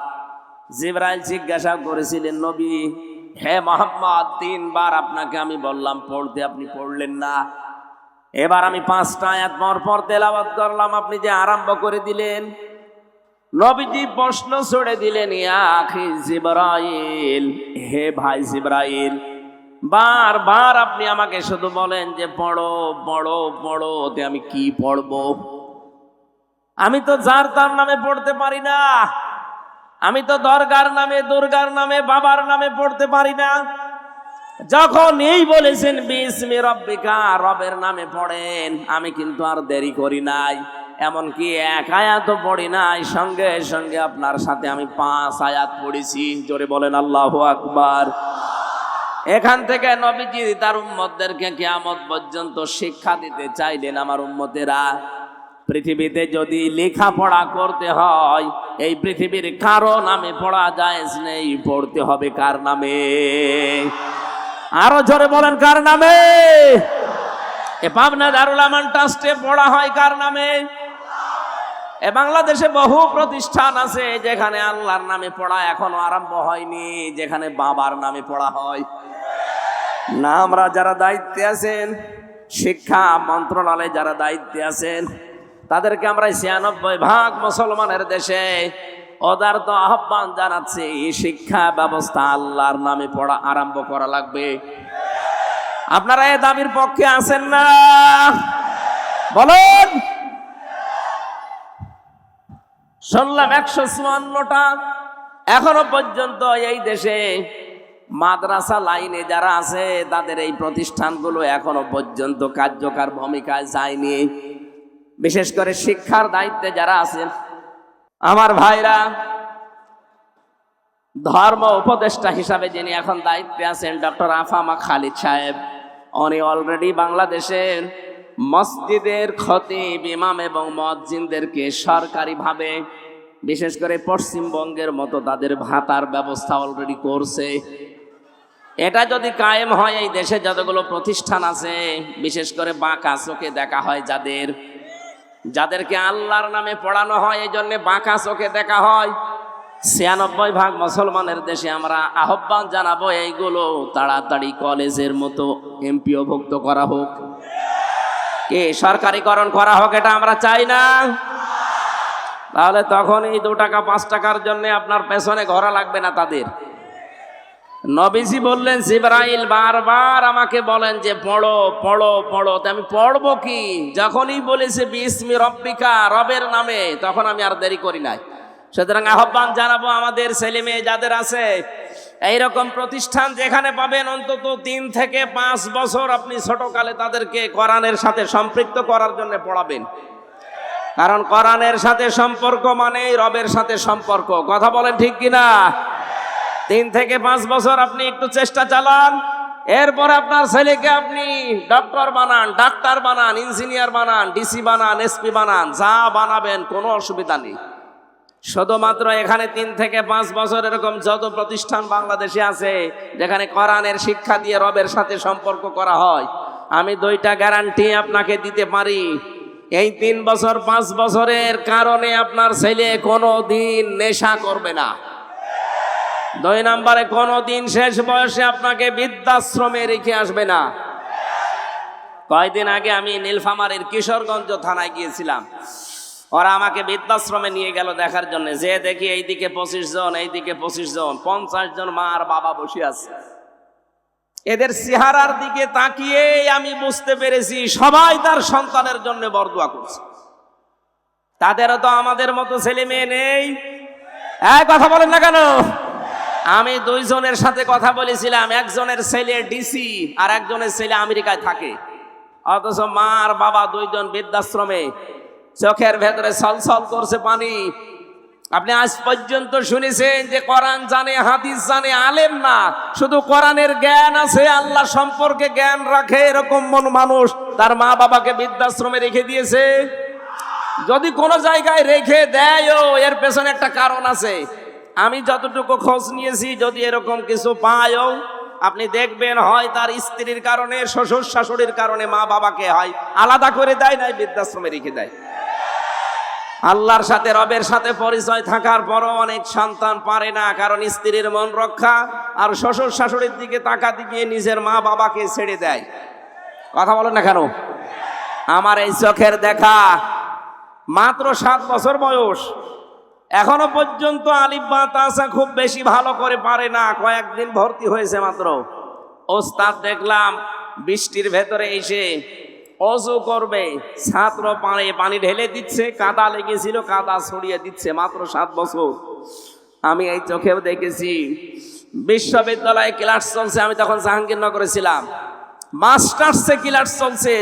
জিবরাইল জিজ্ঞাসা করেছিলেন, নবী হে মুহাম্মদ, 3বার আপনাকে আমি বললাম পড়তে, আপনি পড়লেন না। এবার আমি 5টা আয়াত পর তেলাওয়াত করলাম, আপনি যে আরম্ভ করে দিলেন। নবীজি প্রশ্ন ছড়ে দিলেন, ইয়া আখি জিবরাইল, হে ভাই জিবরাইল, বারবার আপনি আমাকে শুধু বলেন যে পড়ো পড়ো পড়ো, তে আমি কি পড়বো? আমি তো যার তার নামে পড়তে পারি না, আমি তো দরগার নামে দুর্গার নামে বাবার নামে পড়তে পারি না। যখন এই বলেছেন বিসমি রাব্বিকা, রবের নামে পড়েন, আমি কিন্তু আর দেরি করি নাই, এমনকি 1 আয়াত পড়ি নাই, সঙ্গে সঙ্গে আপনার সাথে আমি 5 আয়াত পড়েছি। জোরে বলেন আল্লাহু আকবার। এখান থেকে নবীজি তার উম্মতদেরকে কিয়ামত পর্যন্ত শিক্ষা দিতে চাইলেন, আমার উম্মতেরা পৃথিবীতে যদি লেখাপড়া করতে হয়, এই পৃথিবীর কারো নামে পড়া জায়েজ নেই, পড়তে হবে কার নামে? আরো জোরে বলেন কার নামে? এ পাবনা দারুল আমান ট্রাস্টে পড়া হয় কার নামে? এ বাংলাদেশে বহু প্রতিষ্ঠান আছে যেখানে আল্লাহর নামে পড়া এখনো আরম্ভ হয়নি, যেখানে বাবার নামে পড়া হয় না। আমরা যারা দায়িত্বে আছেন, শিক্ষা মন্ত্রণালয়ে যারা দায়িত্বে আছেন, তাদেরকে আমরা 96% মুসলমানের দেশে অদার্থ আহ্বান জানাচ্ছি, শিক্ষা ব্যবস্থা আল্লাহর নামে পড়া আরম্ভ করা লাগবে। আপনারা এই দাবির পক্ষে আছেন না? বলুন। শুনলাম 154টা এখনো পর্যন্ত এই দেশে মাদ্রাসা লাইনে যারা আছে তাদের এই প্রতিষ্ঠানগুলো এখনো পর্যন্ত কার্যকর ভূমিকায় যায়নি। বিশেষ করে শিক্ষার দায়িত্বে যারা আছেন আমার ভাইরা, ধর্ম উপদেষ্টা হিসাবে যিনি এখন দায়িত্বে আছেন ডক্টর আফামা খালিদ সাহেব, উনি অলরেডি বাংলাদেশের মসজিদের খতিব, ইমাম এবং মুয়াজ্জিনদেরকে সরকারিভাবে, বিশেষ করে পশ্চিমবঙ্গের মতো তাদের ভাতার ব্যবস্থা অলরেডি করছে। এটা যদি কায়েম হয়, এই দেশে যতগুলো প্রতিষ্ঠান আছে, বিশেষ করে বাঁকা চোখে দেখা হয় যাদেরকে আল্লাহর নামে পড়ানো হয়, এই জন্য বাঁকা চোখে দেখা হয়। 96% মুসলমানের দেশে আমরা আহ্বান জানাবো এইগুলো তাড়াতাড়ি কলেজের মতো এমপিওভুক্ত করা হোক। কি সরকারিকরণ করা হোক, এটা আমরা চাই না? তাহলে তখন এই 2 টাকা 5 টাকার জন্য আপনার পেছনে ঘোরা লাগবে না তাদের। নবীজি বললেন, জিবরাইল বারবার আমাকে বলেন যে পড়ো পড়ো পড়ো। তা আমি পড়বো কি? যখনই বলেছে বিসমি রব্বিকা, রবের নামে, তখন আমি আর দেরি করি নাই। সুতরাং আহ্বান জানাবো আমাদের ছেলে মেয়ে যাদের আছে এইরকম প্রতিষ্ঠান, যেখানে পাবেন অন্তত 3 থেকে 5 বছর আপনি ছোটকালে তাদেরকে কোরআনের সাথে সম্পৃক্ত করার জন্য পড়াবেন। কারণ কোরআনের সাথে সম্পর্ক মানেই রবের সাথে সম্পর্ক। কথা বলেন ঠিক কিনা? 3 থেকে 5 বছর আপনি একটু চেষ্টা চালান, এরপর আপনার ছেলেকে আপনি ডক্টর বানান, ডাক্তার বানান, ইঞ্জিনিয়ার বানান, ডিসি বানান, এসপি বানান, যা বানাবেন কোনো অসুবিধা নেই। শুধুমাত্র এখানে 3 থেকে 5 বছর এরকম যত প্রতিষ্ঠান বাংলাদেশে আছে যেখানে কোরআনের শিক্ষা দিয়ে রবের সাথে সম্পর্ক করা হয়, আমি 2টা গ্যারান্টি আপনাকে দিতে পারি। এই 3 বছর 5 বছরের কারণে আপনার ছেলে কোনো দিন নেশা করবে না। 2 নম্বরে, কোনো দিন শেষ বয়সে আপনাকে বৃদ্ধাশ্রমে রেখে আসবে না। কয়েকদিন আগে আমি নীলফামারীর কিশোরগঞ্জ থানায় গিয়েছিলাম। ওরা আমাকে বৃদ্ধাশ্রমে নিয়ে গেল দেখার জন্য। যে দেখি এইদিকে 25 জন, এইদিকে 25 জন, 50 জন মা আর বাবা বসে আছে। এদের চেহারার দিকে তাকিয়ে আমি বুঝতে পেরেছি সবাই তার সন্তানের জন্য বরদোয়া করছে। তাদেরও তো আমাদের মতো ছেলে মেয়ে নেই। কথা বলেন না কেন? আমি 2 জনের সাথে কথা বলেছিলাম, একজনের ছেলে ডিসি আর একজনের ছেলে আমেরিকায় থাকে, অথচ মা আর বাবা 2 জন বৃদ্ধাশ্রমে। চোখের ভেতরে ছলছল করছে পানি। আপনি আজ পর্যন্ত শুনেছেন যে কোরআন জানে, হাদিস জানে, আলেম না, শুধু কোরআনের জ্ঞান আছে, আল্লাহ সম্পর্কে জ্ঞান রাখে, এরকম মানুষ তার মা বাবাকে বৃদ্ধাশ্রমে রেখে দিয়েছে? যদি কোনো জায়গায় রেখে দেয়ও, এর পেছনে একটা কারণ আছে। আমি যতটুকু খোঁজ নিয়েছি, যদি এরকম কিছু পায়ও, আপনি দেখবেন হয় তার স্ত্রীর কারণে, শ্বশুর শাশুড়ির কারণে মা বাবাকে হয় আলাদা করে দেয়, নাই বৃদ্ধাশ্রমে রেখে দেয়। আল্লাহর সাথে, রবের সাথে পরিচয় থাকার পরও অনেক সন্তান পারে না, কারণ স্ত্রীর মন রক্ষা আর শ্বশুর শাশুড়ির দিকে তাকাতে গিয়ে নিজের মা বাবাকে ছেড়ে দেয়। কথা বলেন না কেন? আমার এই চোখের দেখা, মাত্র 7 বছর বয়স, এখনো পর্যন্ত আলিফ বা তাসা খুব বেশি ভালো করে পারে না। কয়েকদিন ভর্তি হয়েছে মাত্র। ওস্তাদ দেখলাম বৃষ্টির ভেতরে এসে অজু করবে, ছাত্র পানি ঢেলে দিচ্ছে, কাদা লেগেছিল কাদা ছড়িয়ে দিচ্ছে, মাত্র 7 বছর। আমি এই চোখেও দেখেছি। বিশ্ববিদ্যালয়ে ক্লাস চলছে, আমি তখন জাহাঙ্গীরনগরে ছিলাম। মাস্টার্সে ক্লাস চলছে,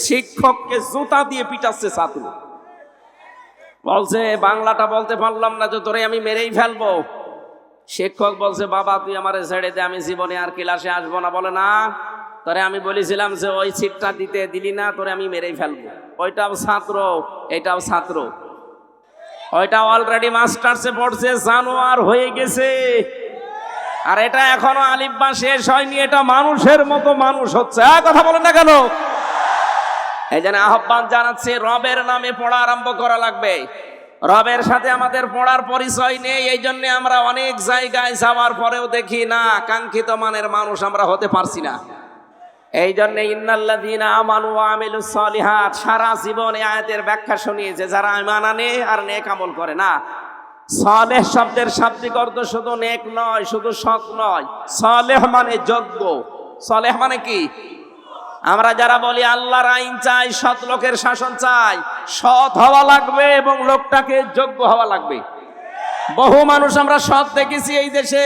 শিক্ষককে জুতা দিয়ে পিটাচ্ছে ছাত্র। বলছে বাংলাটা বলতে পারলাম না যে তোরে আমি মেরেই ফেলবো। শিক্ষক বলছে বাবা তুই আমারে ছেড়ে দে, আমি জীবনে আর ক্লাসে আসবো না। বলে না, তোরে আমি বলেছিলাম যে ওই সিটটা দিতে দিলি না, তোরে আমি মেরেই ফেলবো। ওইটাও ছাত্র, এটাও ছাত্র। ওইটা অলরেডি মাস্টার্সে পড়ছে, জানোয়ার হয়ে গেছে। আর এটা এখনো আলিফ বা শেষ হয়নি, এটা মানুষের মতো মানুষ হচ্ছে। কথা বলেন না কেন? এই জন্য আহ্বান জানাচ্ছি, রবের নামে পড়া আরম্ভ করা লাগবে। রবের সাথে আমাদের পড়ার পরিচয় নেই, এই জন্য আমরা অনেক জায়গায় যাওয়ার পরেও দেখি না কাঙ্ক্ষিত মানের মানুষ আমরা হতে পারছি না। এই জন্য ইন্নাল্লাযীনা আমানু ওয়া আমিলুস সলিহাত, সারা জীবন এই আয়াতের ব্যাখ্যা শুনিয়েছে, যারা ঈমান আনে আর নেক আমল করে। না, সালেহ শব্দের শাব্দিক অর্থ শুধু নেক নয়, শুধু সৎ নয়। সালেহ মানে যোগ্য। সালেহ মানে কি? আমরা যারা বলি আল্লাহর আইন চাই, সৎ লোকের শাসন চাই, সৎ হওয়া লাগবে এবং লোকটাকে যোগ্য হওয়া লাগবে। বহু মানুষ আমরা সৎ দেখেছি এই দেশে,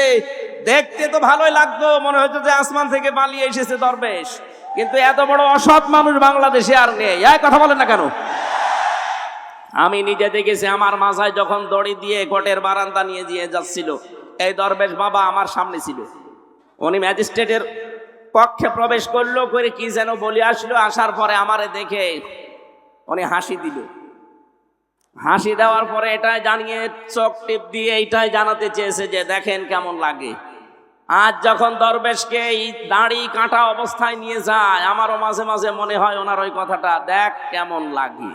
দেখতে তো ভালোই লাগতো, মনে হতো যে আসমান থেকে পালিয়ে এসেছে দরবেশ, কিন্তু এত বড় অসৎ মানুষ বাংলাদেশে আর নেই। কথা বলেন না কেন? আমি নিজে দেখেছি, আমার মাথায় যখন দড়ি দিয়ে কোর্টের বারান্দা নিয়ে দিয়ে যাচ্ছিল, এই দরবেশ বাবা আমার সামনে ছিল। উনি ম্যাজিস্ট্রেটের কক্ষে প্রবেশ করলো, করে কি যেন বলে আসলো, আসার পরে আমারে দেখে উনি হাসি দিল। হাসি দেওয়ার পরে এটাই জানিয়ে চোখ টিপ দিয়ে এইটাই জানাতে চেয়েছে যে দেখেন কেমন লাগে। আজ যখন দরবেশকে এই দাড়ি কাটা অবস্থায় নিয়ে যায়, আমারও মাঝে মাঝে মনে হয় ওনার ওই কথাটা, দেখ কেমন লাগে।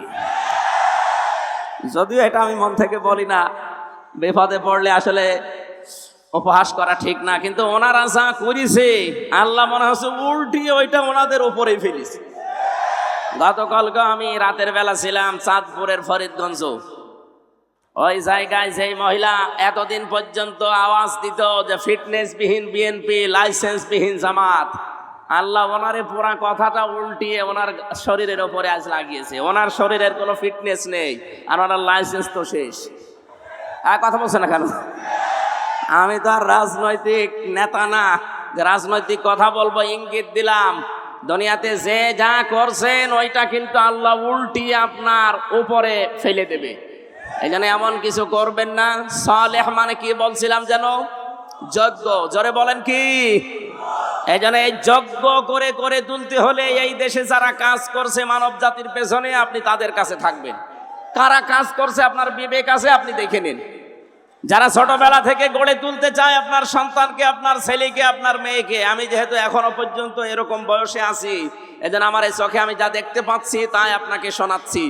যদিও এটা আমি মন থেকে বলি না, বিপদে পড়লে আসলে উপহাস করা ঠিক না, কিন্তু ওনারা যা করেছে আল্লাহ মনে হচ্ছে উল্টিয়ে ওইটা ওনাদের উপরেই ফেলেছে। গতকালকে আমি রাতের বেলা ছিলাম চাঁদপুরের ফরিদগঞ্জ। ওই জায়গায় যেই মহিলা এতদিন পর্যন্ত আওয়াজ দিত যে ফিটনেসবিহীন বিএনপি, লাইসেন্সবিহীন জামাত, আল্লাহ ওনারে পুরা কথাটা উল্টিয়ে ওনার শরীরের ওপরে আজ লাগিয়েছে। ওনার শরীরের কোনো ফিটনেস নেই, আর ওনার লাইসেন্স তো শেষ। আর কথা বলছে না কেন? আমি তো আর রাজনৈতিক নেতা না যে রাজনৈতিক কথা বলবো, ইঙ্গিত দিলাম। দুনিয়াতে যে যা করছেন ওইটা কিন্তু আল্লাহ উল্টিয়ে আপনার উপরে ফেলে দেবে। এই জন্য এমন কিছু করবেন না। সালেহ মানে কি বলছিলাম যেন? যজ্ঞ। জোরে বলেন কি? এই জন্য এই যজ্ঞ করে করে তুলতে হলে এই দেশে যারা কাজ করছে মানব জাতির পেছনে, আপনি তাদের কাছে থাকবেন। কারা কাজ করছে আপনার বিবেক আছে, আপনি দেখে নিন। যারা ছোটবেলা থেকে গড়ে তুলতে চায় আপনার সন্তানকে, আপনার ছেলেকে, আপনার মেয়েকে, আমি যেহেতু এখনো পর্যন্ত এরকম বয়সে আছি, এজন্য আমার এই চোখে আমি যা দেখতে পাচ্ছি তাই আপনাকে শোনাচ্ছি।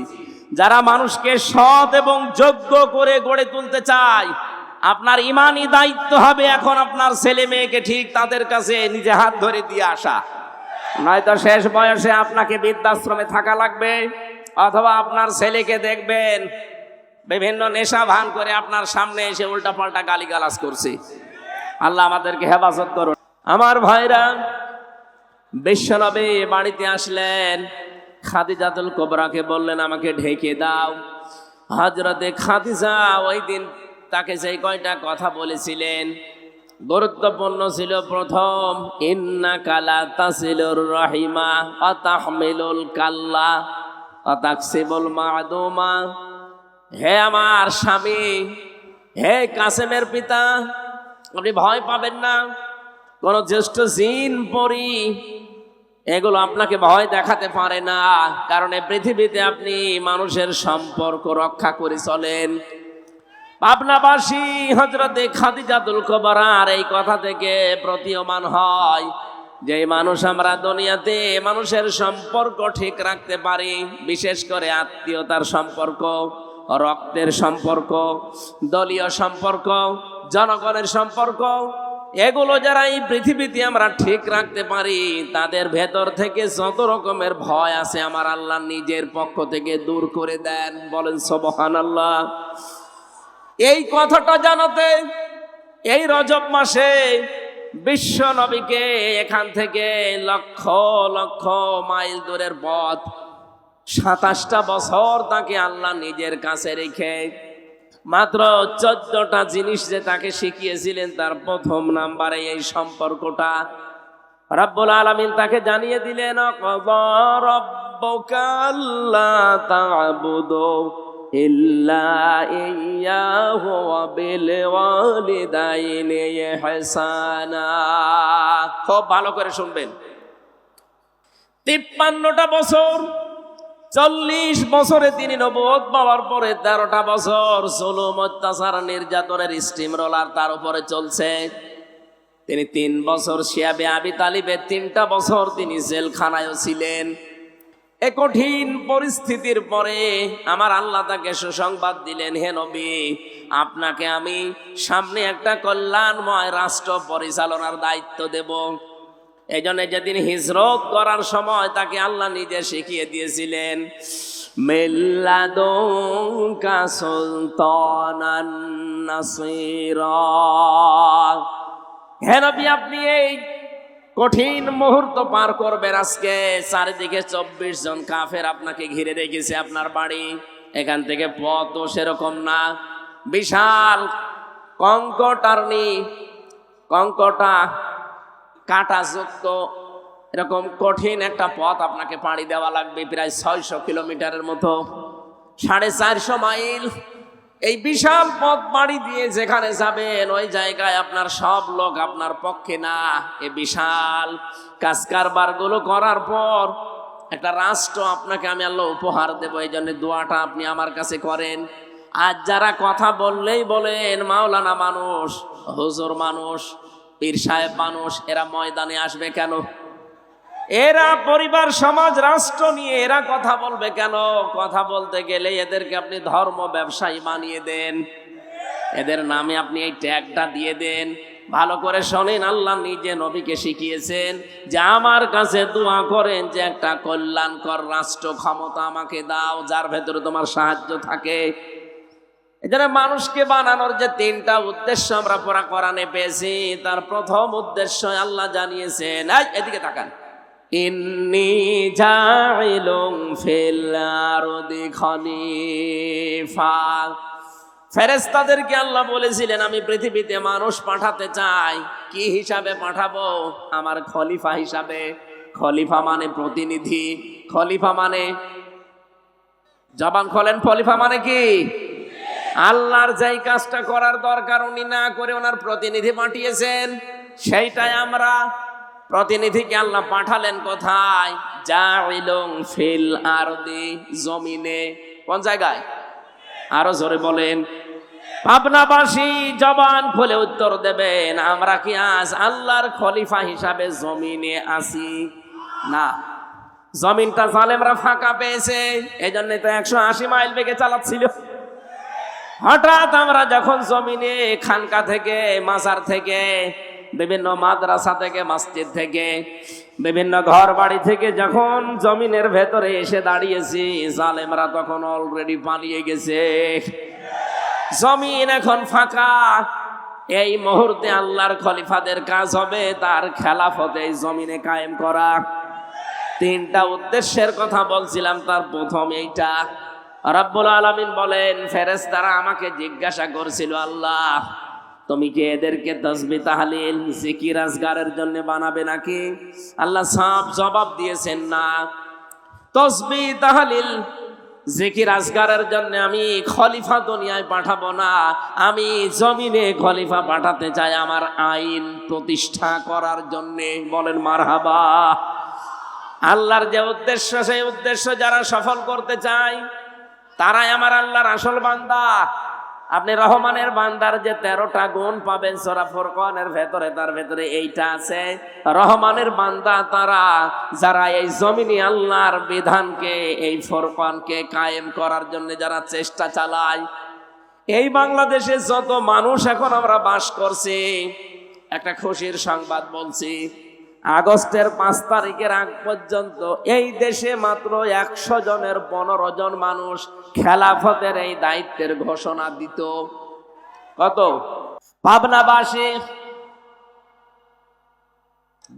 যারা মানুষকে সৎ এবং যোগ্য করে গড়ে তুলতে চায়, আপনার ইমানি দায়িত্ব হবে এখন আপনার ছেলে মেয়েকে ঠিক তাদের কাছে নিজে হাত ধরে দিয়ে আসা। নয়তো শেষ বয়সে আপনাকে বৃদ্ধাশ্রমে থাকা লাগবে, অথবা আপনার ছেলেকে দেখবেন বিভিন্ন নেশা ভান করে আপনার সামনে এসে উল্টাপাল্টা গালিগালাজ করছে। আল্লাহ আমাদেরকে হেফাজত করুন। আমার ভাইরা, বিশ্বনবী বাড়িতে আসলেন, খাদিজাতুল কুবরাকে বললেন আমাকে ঢেকে দাও। হযরতে খাদিজা ওই দিন তাকে সেই কয়টা কথা বলেছিলেন গুরুত্বপূর্ণ ছিল। প্রথম, ইন্নাকা লা তাসিলুর রাহিমা ওয়া তাহমিলুল কাল্লা ওয়া তাকসিবুল মা'দুমা। হে আমার স্বামী, হে কাসেমের পিতা, আপনি ভয় পাবেন না। কোন জ্যেষ্ঠ জিন পরি এগুলো আপনাকে ভয় দেখাতে পারে না, কারণ এই পৃথিবীতে আপনি মানুষের সম্পর্ক রক্ষা করে চলেন। পাবনাবাসী হযরতে খাদিজাতুল কুবরার এই কথা থেকে প্রতীয়মান হয় যে মানুষ আমরা দুনিয়াতে মানুষের সম্পর্ক ঠিক রাখতে পারি, বিশেষ করে আত্মীয়তার সম্পর্ক, রক্তের সম্পর্ক, দলীয় সম্পর্ক, জনগণের সম্পর্ক, এগুলো যারা এই পৃথিবীতে আমরা ঠিক রাখতে পারি, তাদের ভেতর থেকে যত রকমের ভয় আছে আমার আল্লাহ নিজের পক্ষ থেকে দূর করে দেন। বলেন সুবহানাল্লাহ। এই কথাটা জানাতে এই রজব মাসে বিশ্ব নবীকে এখান থেকে লক্ষ লক্ষ মাইল দূরের পথ, 27টা বছর তাকে আল্লাহ নিজের কাছে রেখে মাত্র 14টা জিনিস যে তাকে শিখিয়েছিলেন, তার প্রথম নাম্বারে এই সম্পর্কটা রব্বুল আলামিন তাকে জানিয়ে দিলেন, ক্বাদা রাব্বুকা আল্লা তা'বুদু ইল্লা ইয়্যাহু ওয়া বিল ওয়ালিদাইনি ইহসানা। খুব ভালো করে শুনবেন। 53টা বছর, 40 বছরে তিনি নবুয়ত পাওয়ার পরে 13টা বছর জুলুম, অত্যাচার, নির্যাতনের স্টিম রোলার তার উপরে চলছে। তিনি 3 বছর শিয়াবে আবি তালিবের 3টা বছর তিনি জেলখানায়ও ছিলেন। এ কঠিন পরিস্থিতির পরে আমার আল্লাহ তাকে সুসংবাদ দিলেন, হে নবী, আপনাকে আমি সামনে একটা কল্যাণময় রাষ্ট্র পরিচালনার দায়িত্ব দেব। এই জন্য যেদিন হিজরত করার সময় তাকে আল্লাহ নিজে শিখিয়ে দিয়েছিলেন, মিল্লাদুনকা সুলতানান নাসীরা। হে নবী, আপনি এই কঠিন মুহূর্ত পার করবেন। আজকে চারিদিকে 24 জন কাফের আপনাকে ঘিরে রেখেছে। আপনার বাড়ি এখান থেকে পথও সেরকম না, বিশাল কঙ্কটা কাঁটাযুক্ত এরকম কঠিন একটা পথ আপনাকে পাড়ি দেওয়া লাগবে, প্রায় 600 কিলোমিটারের মতো, 450 মাইল। এই বিশাল পথ পাড়ি দিয়ে যেখানে যাবেন ওই জায়গায় আপনার সব লোক আপনার পক্ষে না। এই বিশাল কাজ কারবার গুলো করার পর একটা রাষ্ট্র আপনাকে আমি আল্লাহ উপহার দেব। এই জন্য দোয়াটা আপনি আমার কাছে করেন। আজ যারা কথা বললেই বলেন মাওলানা মানুষ, হুজুর মানুষ, পীর সাহেব মানুষ, এরা ময়দানে আসবে কেন? এরা পরিবার, সমাজ, রাষ্ট্র নিয়ে এরা কথা বলবে কেন? কথা বলতে গেলে এদেরকে আপনি ধর্ম ব্যবসায়ী বানিয়ে দেন, এদের নামে আপনি এই ট্যাগটা দিয়ে দেন। ভালো করে শোনেন, আল্লাহ নিজে নবীকে শিখিয়েছেন যে আমার কাছে দোয়া করেন যে একটা কল্যাণকর রাষ্ট্র ক্ষমতা আমাকে দাও যার ভেতরে তোমার সাহায্য থাকে। এজন্য মানুষকে বানানোর যে তিনটা উদ্দেশ্য আমরা পুরা কোরআনে পেয়েছি, তার প্রথম উদ্দেশ্য আল্লাহ জানিয়েছেন, এদিকে তাকান, ইন্নী জাইলুম ফিল আরদি খলিফা। ফেরেশতাদেরকে আল্লাহ বলেছিলেন আমি পৃথিবীতে মানুষ পাঠাতে চাই। কি হিসাবে পাঠাবো? আমার খলিফা হিসাবে। খলিফা মানে প্রতিনিধি, খলিফা মানে, জবান খোলেন, খলিফা মানে কি? আল্লাহর যেই কাজটা করার দরকার উনি না করে ওনার প্রতিনিধি পাঠিয়েছেন, সেইটাই আমরা। প্রতিনিধিকে আল্লাহ পাঠালেন কোথায়? জাইলুম ফিল আরদি, জমিনে। কোন জায়গায়? আরো জোরে বলেন। পাবনাবাসী জবান খুলে উত্তর দেবেন, আমরা কি আজ আল্লাহর খলিফা হিসাবে জমিনে আছি? না, জমিনটা জালেমরা ফাঁকা পেয়েছে, এই জন্য তো 180 মাইল বেগে চালাচ্ছিল। হঠাৎ আমরা যখন জমিনে খানকা থেকে, মাজার থেকে, বিভিন্ন মাদ্রাসা থেকে, মসজিদ থেকে, বিভিন্ন ঘর বাড়ি থেকে যখন জমিনের ভেতরে এসে দাঁড়িয়েছি, জালেমরা তখন অলরেডি পালিয়ে গেছে। জমিন এখন ফাঁকা। এই মুহূর্তে আল্লাহর খলিফাদের কাজ হবে তার খেলাফতে এই জমিনে কায়েম করা। তিনটা উদ্দেশ্যের কথা বলছিলাম, তার প্রথম এইটা। রব্বুল আলামিন বলেন, ফেরেশতারা আমাকে জিজ্ঞাসা করছিল, আল্লাহ তুমি কি এদেরকে তাসবিহ তাহলিল জিকির আজগারের জন্য বানাবে নাকি? আল্লাহ সাফ জবাব দিয়েছেন, না, তাসবিহ তাহলিল জিকির আজগারের জন্য আমি খলিফা দুনিয়ায় পাঠাবো না, আমি জমিনে খলিফা পাঠাতে চাই আমার আইন প্রতিষ্ঠা করার জন্য। বলেন মারহাবা। আল্লাহর যে উদ্দেশ্য, সেই উদ্দেশ্য যারা সফল করতে চায় তারাই আমার আল্লাহর আসল বান্দা। আপনি রহমানের বান্দার যে 13টা গুণ পাবেন সূরা ফুরকানের ভেতরে, তার ভেতরে এইটা আছে। রহমানের বান্দা তারা যারা এই জমিনে আল্লাহর বিধানকে, এই ফুরকানকে কায়েম করার জন্য যারা চেষ্টা চালায়। এই বাংলাদেশে যত মানুষ এখন আমরা বাস করছি, একটা খুশির সংবাদ বলছি, আগস্টের 5 তারিখের আগ পর্যন্ত এই দেশে মাত্র 100 জনের 15 জন মানুষ খেলাফতের এই দায়িত্বের ঘোষণা দিত। কত? পাবনাবাসী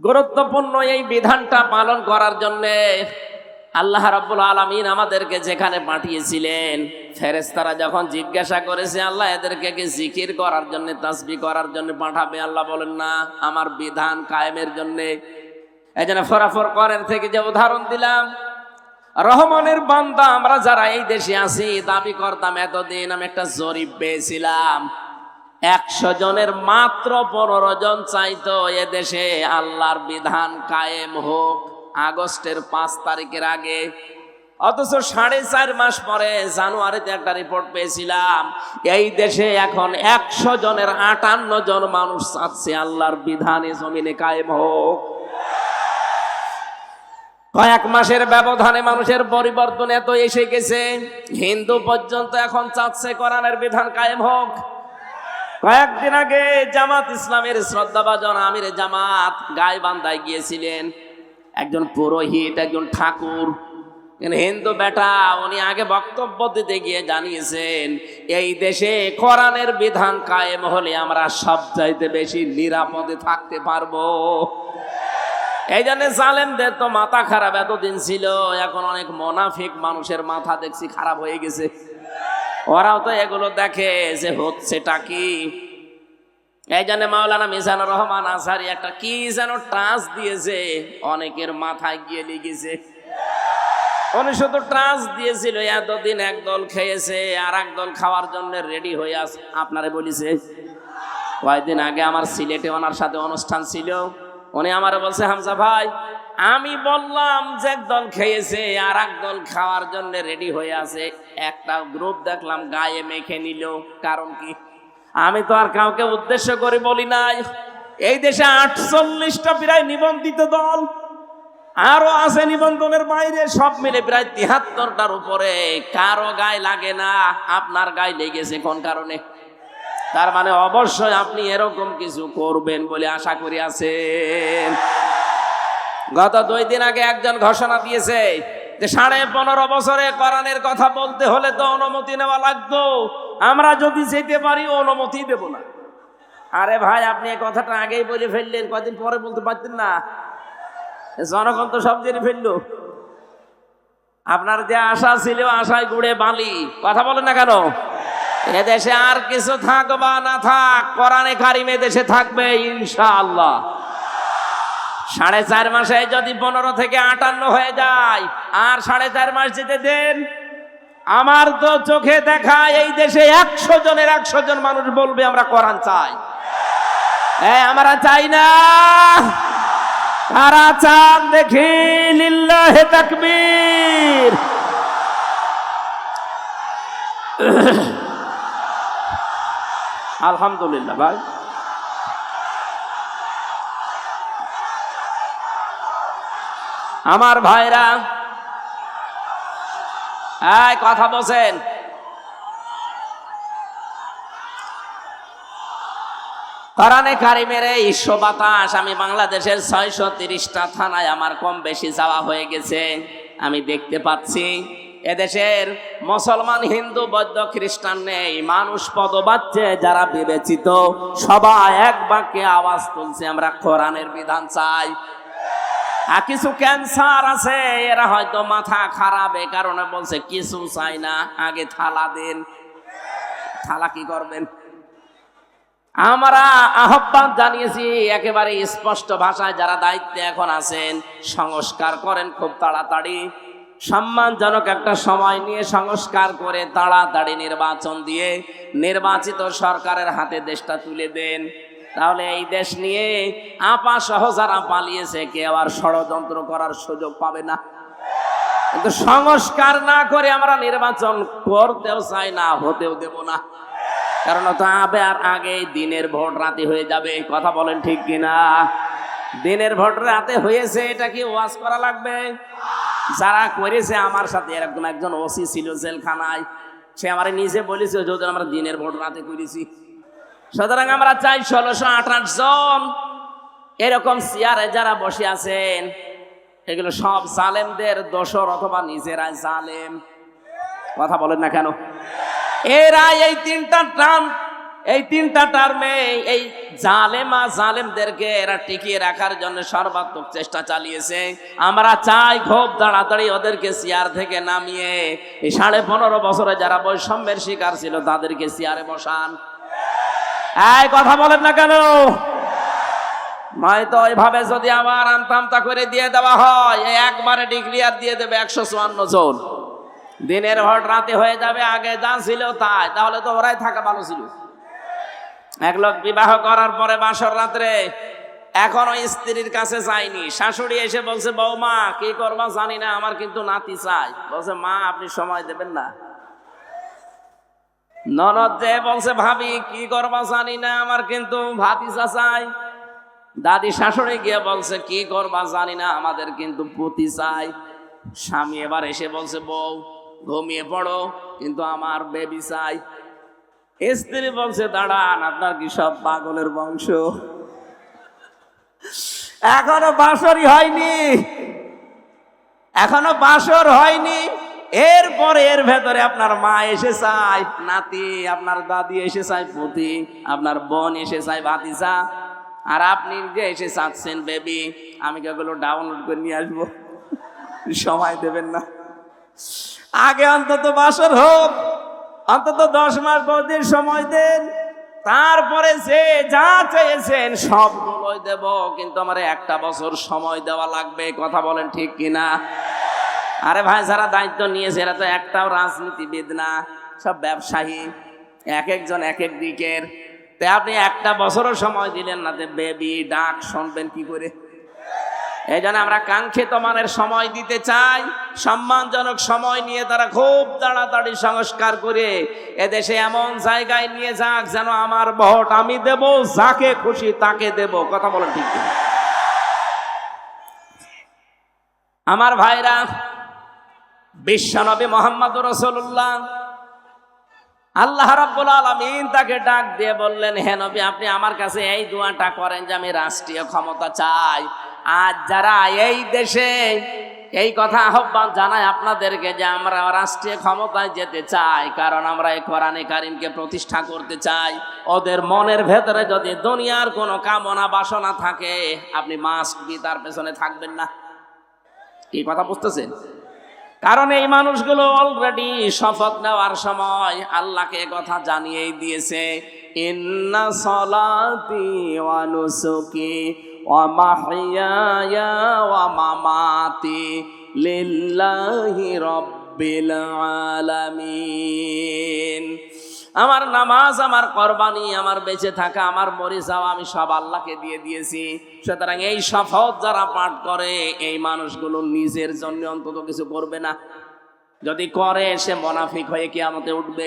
গুরুত্বপূর্ণ এই বিধানটা পালন করার জন্য আল্লাহ রাব্বুল আলামিন আমাদেরকে যেখানে পাঠিয়েছিলেন, ফেরেশতারা যখন জিজ্ঞাসা করেছে আল্লাহ এদেরকে কি জিকির করার জন্য, তাসবিহ করার জন্য পাঠাবে? আল্লাহ বলেন না, আমার বিধান কায়েমের জন্য। এই জন্য সূরা ফুরকানের থেকে যে উদাহরণ দিলাম, রহমানের বান্দা আমরা যারা এই দেশে আছি দাবি করতাম এতদিন, আমি একটা জরিপ পেয়েছিলাম, 100 জনের মাত্র 15 জন চাইতো এ দেশে আল্লাহর বিধান কায়েম হোক আগস্টের 5 তারিখের আগে। অথচ 4.5 মাস পরে জানুয়ারিতে একটা রিপোর্ট পেয়েছিলাম, এই দেশে এখন 100 জনের 58 জন মানুষ চাচ্ছে আল্লাহর বিধানে জমিনে কায়েম হোক। কয়েক মাসের ব্যবধানে মানুষের পরিবর্তন এত এসে গেছে, হিন্দু পর্যন্ত এখন চাচ্ছে কোরআনের বিধান কায়েম হোক। কয়েকদিন আগে জামাত ইসলামের শ্রদ্ধাভাজন আমির জামাত গাইবান্ধায় গিয়েছিলেন। একজন পুরোহিত, একজন ঠাকুর, হিন্দু বেটা, উনি আগে বক্তব্য দিতে গিয়ে জানিয়েছেন এই দেশে কোরআনের বিধান কায়েম হলে আমরা সবচাইতে বেশি নিরাপদে থাকতে পারবো। এই জন্য জালেমদের তো মাথা খারাপ এতদিন ছিল, এখন অনেক মুনাফিক মানুষের মাথা দেখছি খারাপ হয়ে গেছে। ওরাও তো এগুলো দেখে যে হচ্ছেটা কি। এই জন্য মাওলানা মিজানুর রহমান আজহারি একটা কি যেন ট্রান্স দিয়েছে, অনেকের মাথায় গিয়ে লেগেছে। উনি শুধু ট্রান্স দিয়েছিল, এতদিন এক দল খেয়েছে আর এক দল খাওয়ার জন্য রেডি হয়ে আছে। আপনারে বলিছে, কয়েকদিন আগে আমার সিলেটে ওনার সাথে অনুষ্ঠান ছিল, উনি আমার বলছে, হামজা ভাই আমি বললাম যে একদল খেয়েছে আর এক দল খাওয়ার জন্য রেডি হয়ে আছে, একটা গ্রুপ দেখলাম গায়ে মেখে নিল। কারণ কি? আমি তো আর কাউকে উদ্দেশ্য করে বলি নাই। এই দেশে 48টা প্রায় নিবন্ধিত দল, আরো আছে নিবন্ধনের বাইরে, সব মিলে প্রায় 73টার উপরে। কারো গায়ে লাগে না, আপনার গায়ে লেগেছে কোন কারণে? তার মানে অবশ্যই আপনি এরকম কিছু করবেন বলে আশা করি আছেন। গত 2 দিন আগে একজন ঘোষণা দিয়েছে যে 15.5 বছরে কোরআনের কথা বলতে হলে তো অনুমতি নেওয়া লাগতো, আমরা যদি যেতে পারি অনুমতি দেব না। আরে ভাই, আপনি এই কথাটা আগেই বলে ফেললেন, কদিন পরে বলতে পারতেন না? জনগণ তো সব জেনে ফেললো। আপনার যে আশা ছিল, আশায় গুড়ে বালি। কথা বলেন না কেন? এদেশে আর কিছু থাক বা না থাক, কোরআনে কারিম এদেশে থাকবে ইনশাআল্লাহ। 4.5 মাসে যদি 15 থেকে 58 হয়ে যায়, আর 4.5 মাস যেতে দেন। আমার তো চোখে দেখা এই দেশে 100 জনের 100 জন মানুষ বলবে আমরা কোরআন চাই। আমরা চাই না। কারা চান দেখি? লিল্লাহে তাকবীর। আলহামদুলিল্লাহ ভাই। আমার ভাইরা, কথা বলছেন। কোরআনে কারিমের এই বিশ্ব বাতাস, আমি বাংলাদেশের 630টা থানায় আমার কম বেশি যাওয়া হয়ে গেছে। আমি দেখতে পাচ্ছি এদেশের মুসলমান, হিন্দু, বৌদ্ধ, খ্রিস্টান নেই, মানুষ পদবাচ্চে যারা বিবেচিত সবাই এক বাক্যে আওয়াজ তুলছে আমরা কোরআনের বিধান চাই। আর কিছু ক্যান্সার আছে, এরা হয়তো মাথা খারাপ, এ কারণে বলছে কিছু চাই না, আগে থালা দেন। থালা কি করবেন? আমরা আহ্বান জানিয়েছি একেবারে স্পষ্ট ভাষায়, যারা দায়িত্বে এখন আছেন সংস্কার করেন খুব তাড়াতাড়ি, সম্মানজনক একটা সময় নিয়ে সংস্কার করে তাড়াতাড়ি নির্বাচন দিয়ে নির্বাচিত সরকারের হাতে দেশটা তুলে দেন। তাহলে এই দেশ নিয়ে আপা সহ যারা পালিয়েছে কেউ আর ষড়যন্ত্র করার সুযোগ পাবে না। কিন্তু সংস্কার না করে আমরা নির্বাচন করতেও চাই না, হতেও দেব না। কারণ তো আর আগে দিনের ভোট রাতে হয়ে যাবে। কথা বলেন ঠিক কিনা? দিনের ভোট রাতে হয়েছে, এটা কি ওয়াজ করা লাগবে? যারা করেছে আমার সাথে, এরকম একজন ওসি ছিল জেলখানায়, সে আমার নিজে বলেছে যদি আমরা দিনের ভোট রাতে করেছি। সুতরাং আমরা চাই 1628 জন এরকম চেয়ারে যারা বসে আছেন, এগুলো সব জালেমদের দোসর অথবা নিজেরাই জালেম। কথা বলেন না কেন? এরা এই তিনটা টার্মে এই জালেমদেরকে এরা টিকিয়ে রাখার জন্য সর্বাত্মক চেষ্টা চালিয়েছে। আমরা চাই খুব তাড়াতাড়ি ওদেরকে চেয়ার থেকে নামিয়ে এই 15.5 বছরে যারা বৈষম্যের শিকার ছিল তাদেরকে চেয়ারে বসান। কথা বলেন না কেন? নয়তো ওইভাবে যদি আবার আমতা করে দিয়ে দেওয়া হয়, একবারে ডিক্লিয়ার দিয়ে দেবে 154 জন, দিনের ভোট রাতে হয়ে যাবে, আগে যা ছিল তাই। তাহলে তো ওরাই থাকা ভালো ছিল। এক লোক বিবাহ করার পরে বাসর রাত্রে এখনো স্ত্রীর কাছে যায়নি, শাশুড়ি এসে বলছে বৌমা কি করবা জানি না, আমার কিন্তু নাতি চাই। বলছে মা আপনি সময় দেবেন না। ননদ যে বলছে ভাবি কি করবা জানি না, আমার কিন্তু ভাতিজা চাই। দাদি শাশুড়ি গিয়ে বলছে কি করবা জানি না, আমাদের কিন্তু পুতি চাই। স্বামী এবার এসে বলছে বউ ঘুমিয়ে পড়ো, কিন্তু আমার বেবি চাই। স্ত্রী বলছে দাঁড়ান, আপনার কি সব পাগলের বংশ? এখনো বাসরই হয়নি, এখনো বাসর হয়নি, এরপরে এর ভেতরে আপনার মা এসে চায় নাতি, আপনার দাদি এসে চায় পুতি, আপনার বোন এসে চায় ভাতিজা, আর আপনি যে এসে চাচ্ছেন বেবি। আমি এগুলো ডাউনলোড করে নিয়ে আসবো, সময় দেবেন না? আগে অন্তত বাসর হোক, অন্তত 10 মাস 10 দিন সময় দেন, তারপরে যে যা চেয়েছেন সবগুলোই দেব। কিন্তু আমার 1টা বছর সময় দেওয়া লাগবে। কথা বলেন ঠিক কিনা? আরে ভাই, যারা দায়িত্ব নিয়েছে এরা তো একটাও রাজনীতিবিদ না, সব ব্যবসায়ী, এক একজন এক এক দিকের। তাই আপনি 1টা বছরও সময় দিলেন না, বেবি ডাক শুনবেন কি করে? এই জন্য আমরা কাঙ্ক্ষিত মানের সময় দিতে চাই, সম্মানজনক সময় নিয়ে তারা খুব তাড়াতাড়ি সংস্কার করে এদেশে এমন জায়গায় নিয়ে যাক যেন আমার ভোট আমি দেব, যাকে খুশি তাকে দেব। কথা বলেন ঠিক কিনা? আমার ভাইরা, বিশ্বনবী মুহাম্মদুর রাসূলুল্লাহ আল্লাহ রাব্বুল আলামিন তাকে ডাক দিয়ে বললেন, হে নবী, আপনি আমার কাছে এই দোয়াটা করেন যে আমি রাষ্ট্রীয় ক্ষমতা চাই। আজ যারা এই দেশে এই কথা আহ্বান জানায় আপনাদেরকে যে আমরা রাষ্ট্রীয় ক্ষমতায় যেতে চাই, কারণ আমরা এই কোরআনে কারিমকে প্রতিষ্ঠা করতে চাই, ওদের মনের ভেতরে যদি দুনিয়ার কোনো কামনা বাসনা থাকে, আপনি মাস্ট বি তার পেছনে থাকবেন না। কি কথা বুঝতেছেন? কারণ এই মানুষগুলো অলরেডি শপথ নেওয়ার সময় আল্লাহকে কথা জানিয়েই দিয়েছে, ইন্না সলাতি ওয়া নুসুকি ওয়া মাহইয়ায়া ওয়া মামাতি লিল্লাহি রাব্বিল আলামিন। আমার নামাজ, আমার কোরবানি, আমার বেঁচে থাকা, আমার মরে যাওয়া, আমি সব আল্লাহকে দিয়ে দিয়েছি। সুতরাং এই শপথ যারা পাঠ করে, এই মানুষগুলো নিজের জন্য অন্তত কিছু করবে না। যদি করে, সে মুনাফিক হয়ে কিয়ামতে উঠবে।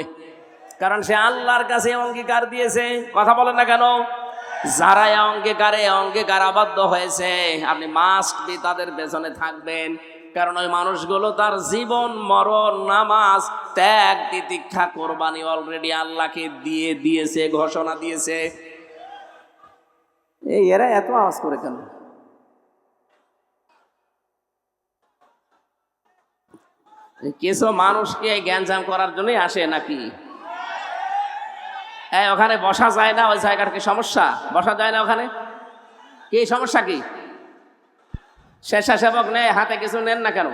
কারণ সে আল্লাহর কাছে অঙ্গীকার দিয়েছে। কথা বলেন না কেন? যারা অঙ্গীকার আবদ্ধ হয়েছে, আপনি মাস্ট বি তাদের পেছনে থাকবেন। কারণ ওই মানুষগুলো তার জীবন, মরণ, নামাজ, ত্যাগ, তিতিক্ষা, কোরবানি অলরেডি আল্লাহকে দিয়ে দিয়েছে, ঘোষণা দিয়েছে। এই এরা এত আওয়াজ করে কেন? কিছু মানুষকে জ্ঞানজাম করার জন্যই আসে নাকি? ওখানে বসা যায় না, ওই জায়গার কি সমস্যা? বসা যায় না ওখানে? কি সমস্যা? কি স্বেচ্ছাসেবক নেই, হাতে কিছু নেন না কেন?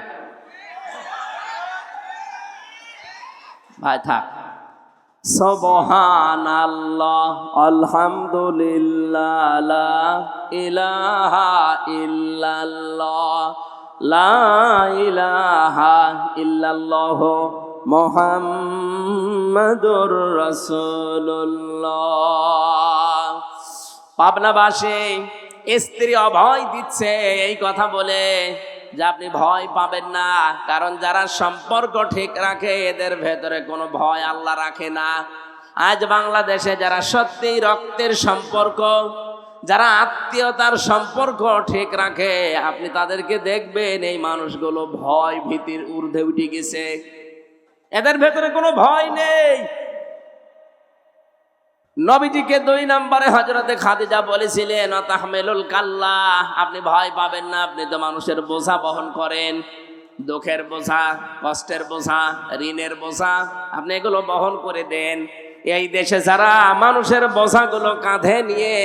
ভাই থাক। সুবহানাল্লাহ, আলহামদুলিল্লাহ, লা ইলাহা ইল্লাল্লাহ, লা ইলাহা ইল্লাল্লাহ, মুহাম্মাদুর রাসূলুল্লাহ। পাবনাবাসী স্ত্রী অভয় দিচ্ছে এই কথা বলে যে আপনি ভয় পাবেন না, কারণ যারা সম্পর্ক ঠিক রাখে এদের ভেতরে কোনো ভয় আল্লাহ রাখে না। আজ বাংলাদেশে যারা সত্যি রক্তের সম্পর্ক, যারা আত্মীয়তার সম্পর্ক ঠিক রাখে, আপনি তাদেরকে দেখবেন এই মানুষগুলো ভয় ভীতির ঊর্ধ্বে উঠে গেছে। এদের ভেতরে কোনো ভয় নেই। নবীজিকে 2 নম্বরে হযরতে খাদিজা বলেছিলেন, তাহমিলুল কাল্লা, আপনি ভয় পাবেন না, আপনি তো মানুষের বোঝা বহন করেন, দুঃখের বোঝা, কষ্টের বোঝা, ঋণের বোঝা, আপনি এগুলো বহন করে দেন। এই দেশে যারা মানুষের বোঝাগুলো কাঁধে নিয়ে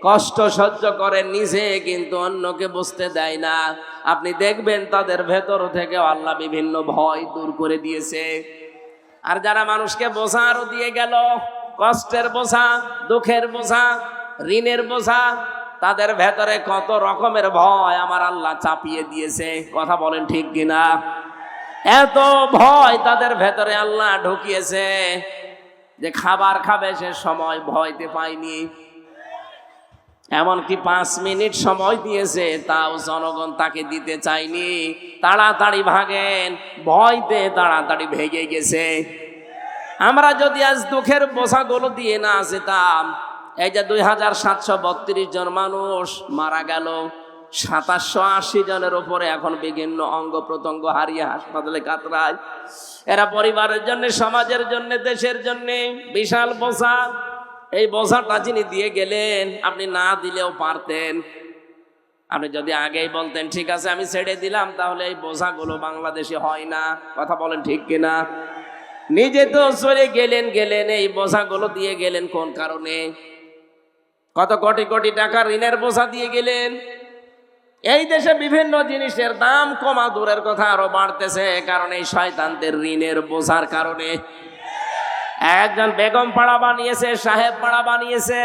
কষ্ট সহ্য করে, নিজে কিন্তু অন্যকে বুঝতে দেয় না, আপনি দেখবেন তাদের ভেতর থেকে আল্লাহ বিভিন্ন ভয় দূর করে দিয়েছে। আর যারা মানুষকে বোঝা আরো দিয়ে গেল, কষ্টের বোঝা, দুঃখের বোঝা, ঋণের বোঝা, তাদের ভেতরে কত রকমের ভয় আমার আল্লাহ চাপিয়ে দিয়েছে। কথা বলেন ঠিক কিনা? এত ভয় তাদের ভেতরে আল্লাহ ঢুকিয়েছে যে খাবার খাবে সে সময় ভয়তে পায়নি। এমনকি 5 মিনিট সময় দিয়েছে, তাও জনগণ তাকে দিতে চায়নি। তাড়াতাড়ি ভাগেন, ভয়তে তাড়াতাড়ি ভেগে গেছে। আমরা যদি আজ দুঃখের বোঝাগুলো দিয়ে না যেতাম, এই যে 2732 জন মানুষ মারা গেল, 2780 জনের উপরে এখন বিভিন্ন অঙ্গ প্রত্যঙ্গ হারিয়ে হাসপাতালে কাতরায়। এরা পরিবারের জন্য, সমাজের জন্য, দেশের জন্য বিশাল বোঝা। এই বোঝাটা যিনি দিয়ে গেলেন, আপনি না দিলেও পারতেন। আপনি যদি আগেই বলতেন ঠিক আছে আমি ছেড়ে দিলাম, তাহলে এই বোঝাগুলো বাংলাদেশে হয় না। কথা বলেন ঠিক কিনা? নিজে তো চলে গেলেন, এই বোঝাগুলো দিয়ে গেলেন কোন কারণে? কত কোটি কোটি টাকা ঋণের বোঝা দিয়ে গেলেন। এই দেশে বিভিন্ন জিনিসের দাম কমা দূরের কথা, আরো বাড়তেছে, কারণ এই শয়তানদের ঋণের বোঝার কারণে। একজন বেগম পাড়া বানিয়েছে, সাহেব পাড়া বানিয়েছে,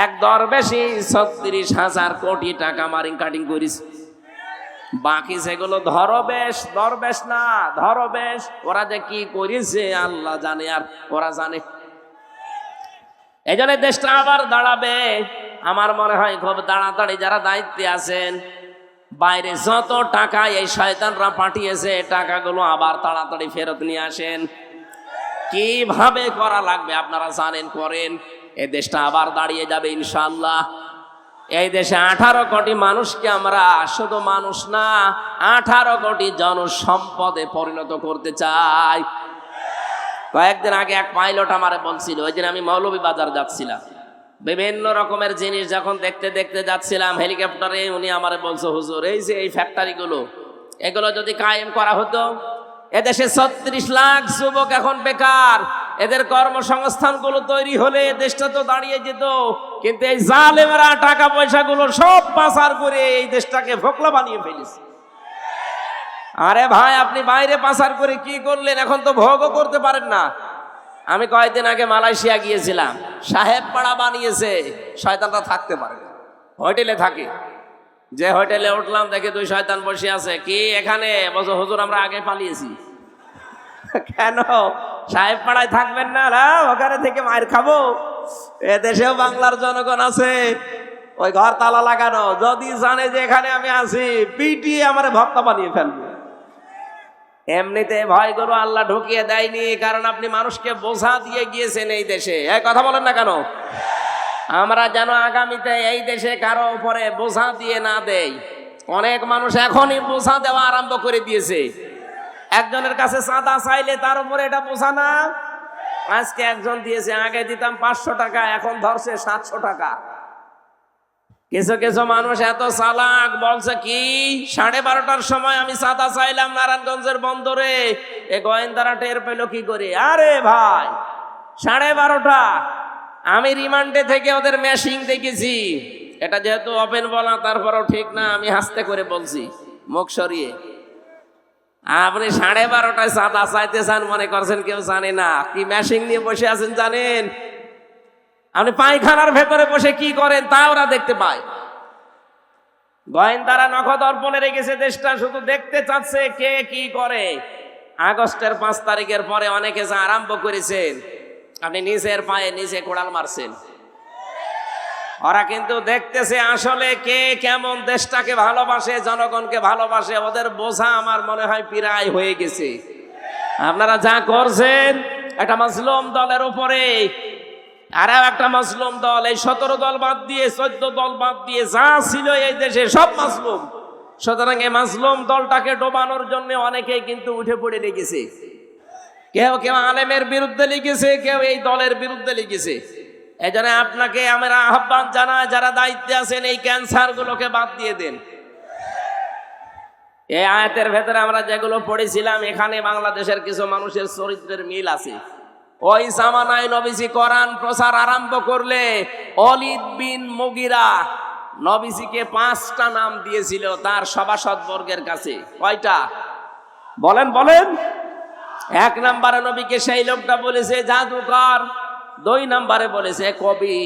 এক দরবেশি 36,000 কোটি টাকা মারিং কাটিং করেছে। বাকি সেগুলো দরবেশ না, ধরবেশ। ওরা যে কি করেছে আল্লাহ জানে, আর ওরা জানে। এই জন্য দেশটা আবার দাঁড়াবে। আমার মনে হয় খুব তাড়াতাড়ি যারা দায়িত্বে আছেন, বাইরে যত টাকা এই শয়তানরা পাঠিয়েছে, টাকাগুলো আবার তাড়াতাড়ি ফেরত নিয়ে আসেন। কিভাবে করা লাগবে আপনারা জানেন, করেন। এই দেশটা আবার দাঁড়িয়ে যাবে ইনশাআল্লাহ। এই দেশে 18 কোটি মানুষকে আমরা শুধু মানুষ না, 18 কোটি জনসম্পদে পরিণত করতে চাই। কয়েকদিন আগে এক পাইলট আমারে বলছিল, ওই দিন আমি মৌলভীবাজার যাচ্ছিলাম, বিভিন্ন রকমের জিনিস যখন দেখতে দেখতে যাচ্ছিলাম হেলিকপ্টারে, উনি আমারে বলছে, হুজুর এই যে এই ফ্যাক্টরিগুলো, এগুলো যদি কায়েম করা হতো, এদেশে 36 লাখ যুবক এখন বেকার, এদের কর্মসংস্থানগুলো তৈরি হলে দেশটা তো দাঁড়িয়ে যেত। কিন্তু এই জালেমেরা টাকা পয়সাগুলো সব পাচার করে এই দেশটাকে ফোকলা বানিয়ে ফেলেছে। আরে ভাই, আপনি বাইরে পাচার করে কি করলেন? এখন তো ভোগও করতে পারেন না। আমি কয়েকদিন আগে মালয়েশিয়া গিয়েছিলাম, সাহেব পাড়া বানিয়েছে, শয়তানটা থাকতে পারে না, হোটেলে থাকে। যে হোটেলে উঠলাম দেখে 2 শয়তান বসে আছে। কি এখানে? বলছো হুজুর আমরা আগে পালিয়েছি। কেন সাহেব পাড়ায় থাকবেন না? ওখানে থেকে মায়ের খাবো। এদেশেও বাংলার জনগণ আছে, ওই ঘর তালা লাগানো, যদি জানে যে এখানে আমি আছি পিটিয়ে আমার ভক্তা বানিয়ে ফেলবো। এমনিতে ভয়গুলো আল্লাহ ঢুকিয়ে দেয়নি, কারণ আপনি মানুষকে বোঝা দিয়ে গিয়েছেন এই দেশে। এই কথা বলেন না কেন? আমরা যেন আগামীতে এই দেশে কারো উপরে বোঝা দিয়ে না দেই। অনেক মানুষ এখনই বোঝা দেওয়া আরম্ভ করে দিয়েছে। একজনের কাছে চাঁদা চাইলে তার উপরে এটা বোঝা না। আজকে একজন দিয়েছে, আগে দিতাম 500 টাকা, এখন ধরছে 700 টাকা। কিছু কিছু মানুষ এত চালাক, বলছে কি 12:30টার সময় আমি চাঁদা চাইলাম নারায়ণগঞ্জের বন্দরে, এ গোয়েন্দারা টের পেল কি করে? আরে ভাই 12:30, আমি রিমান্ডে থেকে ওদের মেশিং দেখেছি। এটা যেহেতু ওপেন বলা, তারপরেও ঠিক না, আমি হাসতে করে বলছি মুখ সরিয়ে। আপনি 12:30টায় চাঁদা চাইতে চান মনে করছেন কেউ জানে না? কি মেশিং নিয়ে বসে আছেন জানেন? আপনি পায়খানার ভেতরে বসে কি করেন তা ওরা দেখতে পায়। গোয়েন্দারা নখদর্পণে রেখেছে দেশটা, শুধু দেখতে চাচ্ছে কে কি করে। আগস্টের 5 তারিখের পরে অনেকে যা আরম্ভ করেছেন, আপনি নিজের পায়ে নিজে কোড়াল মারছেন। ওরা কিন্তু দেখতেছে আসলে কে কেমন দেশটাকে ভালোবাসে, জনগণকে ভালোবাসে। ওদের বোঝা আমার মনে হয় প্রায় হয়ে গেছে। আপনারা যা করছেন একটা মাজলুম দলের উপরে, আর একটা মাজলুম দল, এই 17 দল বাদ দিয়ে 14 দল বাদ দিয়ে যা ছিল এই দেশে সব মাজলুম। সুতরাং এই মাজলুম দলটাকে ডোবানোর জন্য অনেকেই কিন্তু উঠে পড়ে লেগেছে। কেউ কেউ আলেমের বিরুদ্ধে লিখেছে, কেউ এই দলের বিরুদ্ধে লিখেছে। এই জন্য আপনাকে আমরা আহ্বান জানাই, যারা দায়িত্বে আছেন এই ক্যান্সার গুলোকে বাদ দিয়ে দেন। এই আয়াতের ভেতরে আমরা যেগুলো পড়েছিলাম, এখানে বাংলাদেশের কিছু মানুষের চরিত্রের মিল আছে। ওই জামানায় নবীজি কোরআন প্রচার আরম্ভ করলে অলিদ বিন মুগিরা নবীজিকে 5টা নাম দিয়েছিল তার সভাসদ বর্গের কাছে। কয়টা বলেন বলেন? 1 নম্বরে নবীকে সেই লোকটা বলেছে জাদুকর, 2 নম্বরে বলেছে কবি,